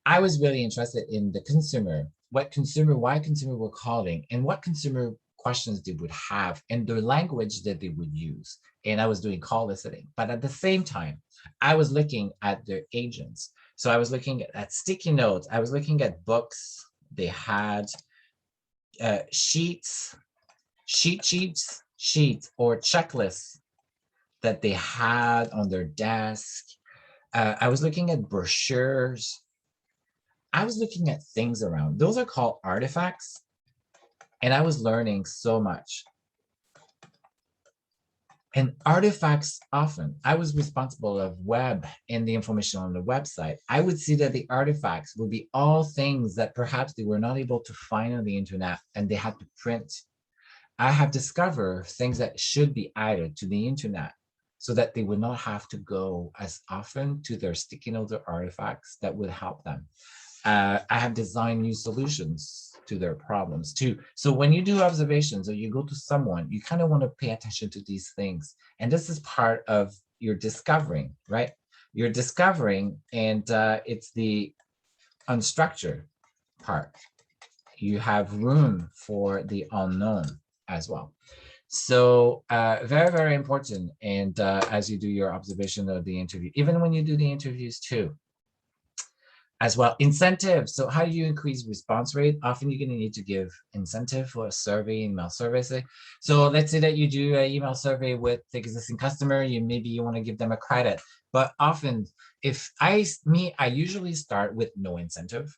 I was really interested in the consumer, why consumer were calling, and what consumer questions they would have, and the language that they would use. And I was doing call listening. But at the same time, I was looking at their agents. So I was looking at sticky notes. I was looking at books. They had sheets or checklists that they had on their desk. I was looking at brochures. I was looking at things around. Those are called artifacts. And I was learning so much. And artifacts often, I was responsible of web and the information on the website. I would see that the artifacts would be all things that perhaps they were not able to find on the internet and they had to print. I have discovered things that should be added to the internet so that they would not have to go as often to their sticky notes or artifacts that would help them. I have designed new solutions to their problems too. So when you do observations or you go to someone, you kind of want to pay attention to these things. And this is part of your discovering, right? You're discovering, and it's the unstructured part. You have room for the unknown as well. So very, very important. And as you do your observation of the interview, even when you do the interviews too, as well. Incentive. So how do you increase response rate? Often you're going to need to give incentive for a survey, email survey. So let's say that you do an email survey with the existing customer, maybe you want to give them a credit. But often if I usually start with no incentive.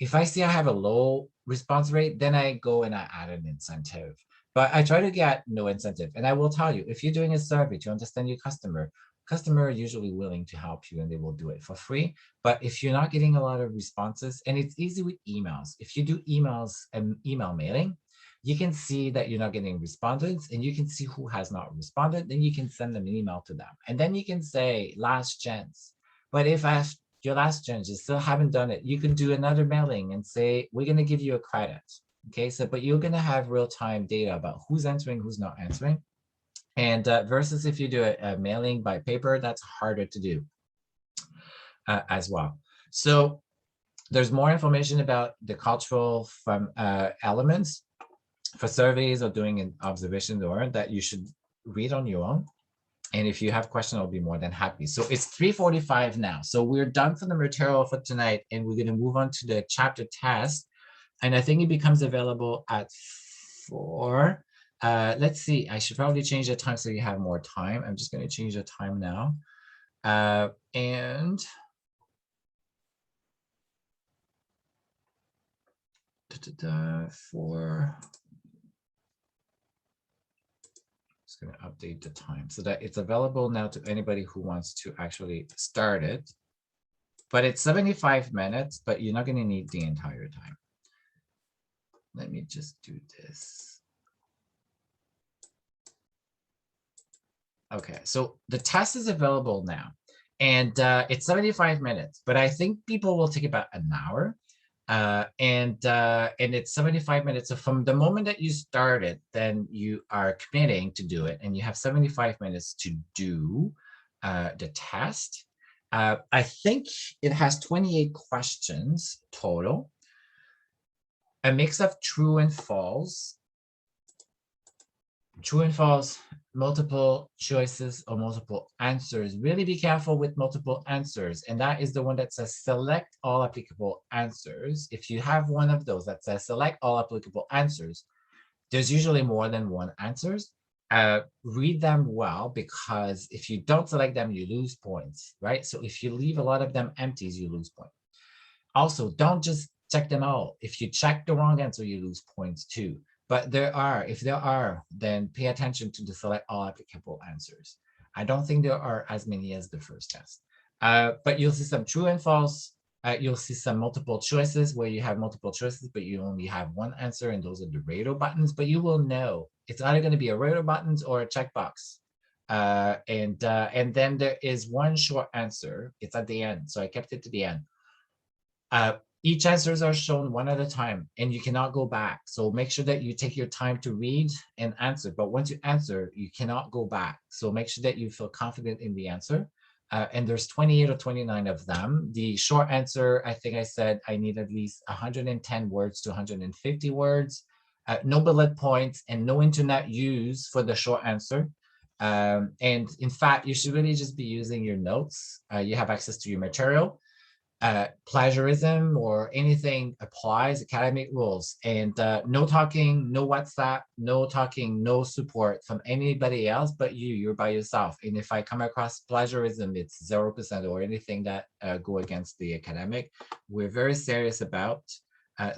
If I see I have a low response rate, then I go and I add an incentive. But I try to get no incentive. And I will tell you, if you're doing a survey to understand your customer are usually willing to help you and they will do it for free. But if you're not getting a lot of responses, and it's easy with emails, if you do emails and email mailing, you can see that you're not getting respondents and you can see who has not responded, then you can send them an email to them. And then you can say last chance. But if after your last chance, you still haven't done it, you can do another mailing and say, we're going to give you a credit. Okay, so, but you're going to have real-time data about who's answering, who's not answering. And versus if you do a mailing by paper, that's harder to do as well. So there's more information about the cultural elements for surveys or doing an observation or that you should read on your own. And if you have questions, I'll be more than happy. So it's 3:45 now. So we're done for the material for tonight, and we're going to move on to the chapter test And I think it becomes available at 4. Let's see, I should probably change the time so you have more time. I'm just going to change the time now. And for just going to update the time so that it's available now to anybody who wants to actually start it. But it's 75 minutes, but you're not going to need the entire time. Let me just do this. Okay, so the test is available now, and it's 75 minutes, but I think people will take about an hour. And it's 75 minutes. So from the moment that you start it, then you are committing to do it, and you have 75 minutes to do the test. I think it has 28 questions total, a mix of true and false, multiple choices or multiple answers. Really be careful with multiple answers. And that is the one that says select all applicable answers. If you have one of those that says select all applicable answers, there's usually more than one answers. Read them well, because if you don't select them, you lose points, right? So if you leave a lot of them empties, you lose points. Also, don't just check them all. If you check the wrong answer, you lose points too. But if there are, then pay attention to the select all applicable answers. I don't think there are as many as the first test. But you'll see some true and false. You'll see some multiple choices where you have multiple choices, but you only have one answer, and those are the radar buttons. But you will know it's either going to be a radar buttons or a checkbox. And then there is one short answer. It's at the end, so I kept it to the end. Each answers are shown one at a time, and you cannot go back. So make sure that you take your time to read and answer. But once you answer, you cannot go back. So make sure that you feel confident in the answer. And there's 28 or 29 of them. The short answer, I think I said I need at least 110 words to 150 words. No bullet points and no internet use for the short answer. And in fact, you should really just be using your notes. You have access to your material. Plagiarism or anything applies, academic rules, and no talking, no WhatsApp, no talking, no support from anybody else but you're by yourself. And if I come across plagiarism, it's 0% or anything that go against the academic. We're very serious about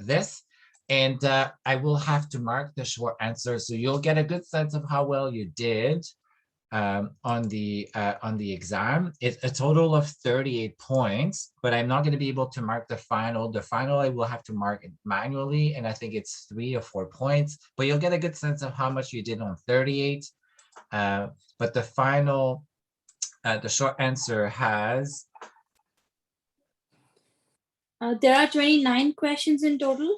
this, and I will have to mark the short answer, so you'll get a good sense of how well you did on the exam. It's a total of 38 points, but I'm not going to be able to mark the final. The final I will have to mark it manually, and I think it's 3 or 4 points, but you'll get a good sense of how much you did on 38. But the final, the short answer has... there are 29 questions in total?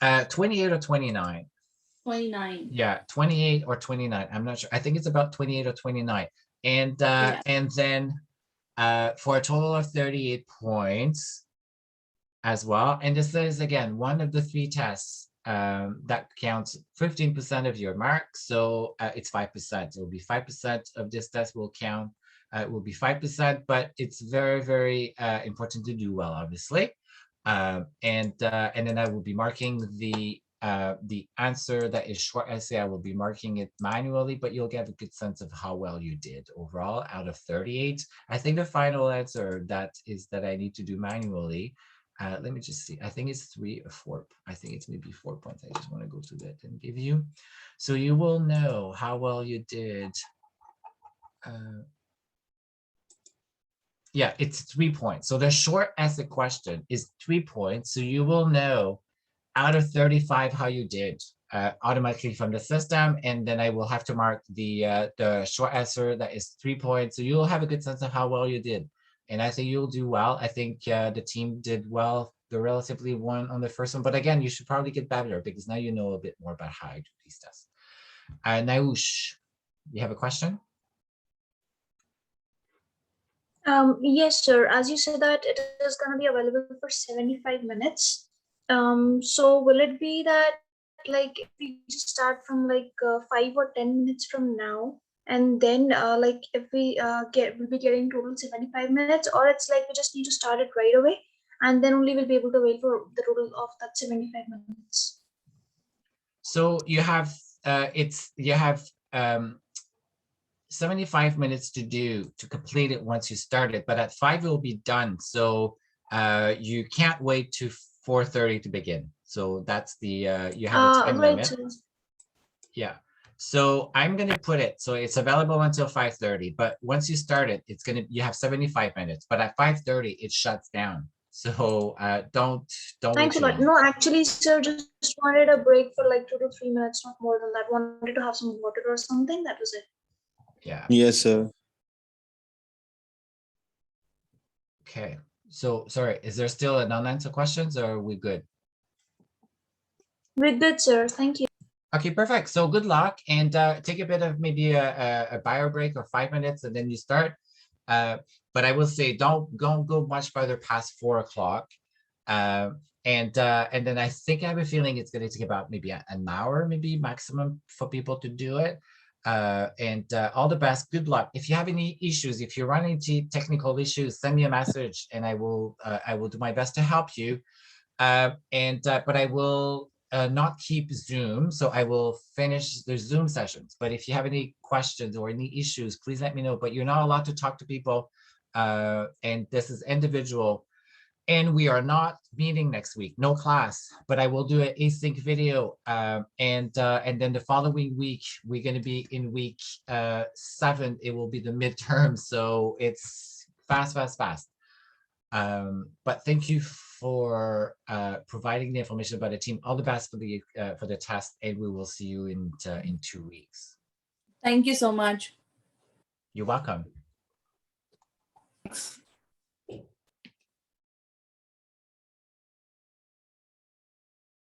28 or 29. 29. Yeah, 28 or 29. I'm not sure. I think it's about 28 or 29. And and then for a total of 38 points as well. And this is, again, one of the 3 tests that counts 15% of your mark. So it's 5%. It will be 5% of this test will count. It will be 5%, but it's very, very important to do well, obviously. And then I will be marking the answer that is short essay. I will be marking it manually, but you'll get a good sense of how well you did overall out of 38. I think the final answer that I need to do manually. Let me just see. I think it's 3 or 4. I think it's maybe 4 points. I just want to go to that and give you, so you will know how well you did. Yeah, it's 3 points. So the short essay question is 3 points. So you will know out of 35 how you did automatically from the system, and then I will have to mark the short answer that is 3 points. So you'll have a good sense of how well you did, and I think you'll do well. I think the team did well. The relatively one on the first one, but again, you should probably get better because now you know a bit more about how I do these tests. Naush, you have a question? Yes, sir. As you said that it is going to be available for 75 minutes. So will it be that like if we just start from like 5 or 10 minutes from now, and then like if we we'll be getting total 75 minutes, or it's like we just need to start it right away? and then only we'll be able to wait for the total of that 75 minutes. So you have 75 minutes to complete it once you start it, but at 5 it will be done. So you can't wait to 4:30 to begin. So that's the you have a time limit. Yeah. So I'm going to put it so it's available until 5:30, but once you start it, you have 75 minutes, but at 5:30 it shuts down. So don't Thanks a wait lot. too long. No, actually, sir, just wanted a break for like 2 to 3 minutes, not more than that. Wanted to have some water or something. That was it. Yeah. Yes, sir. Okay. So sorry, is there still an unanswered questions or are we good? We're good, sir. Thank you. Okay, perfect. So good luck and take a bit of maybe a bio break or 5 minutes and then you start. But I will say don't go much further past 4 o'clock. And then I think I have a feeling it's going to take about maybe an hour, maybe maximum for people to do it. All the best. Good luck. If you have any issues, if you run into technical issues, send me a message and I will do my best to help you. But I will not keep Zoom, so I will finish the Zoom sessions. But if you have any questions or any issues, please let me know. But you're not allowed to talk to people, and this is individual. And we are not meeting next week, no class. But I will do an async video, and then the following week we're going to be in week 7. It will be the midterm, so it's fast. But thank you for providing the information about the team. All the best for the test, and we will see you in 2 weeks. Thank you so much. You're welcome. Thanks.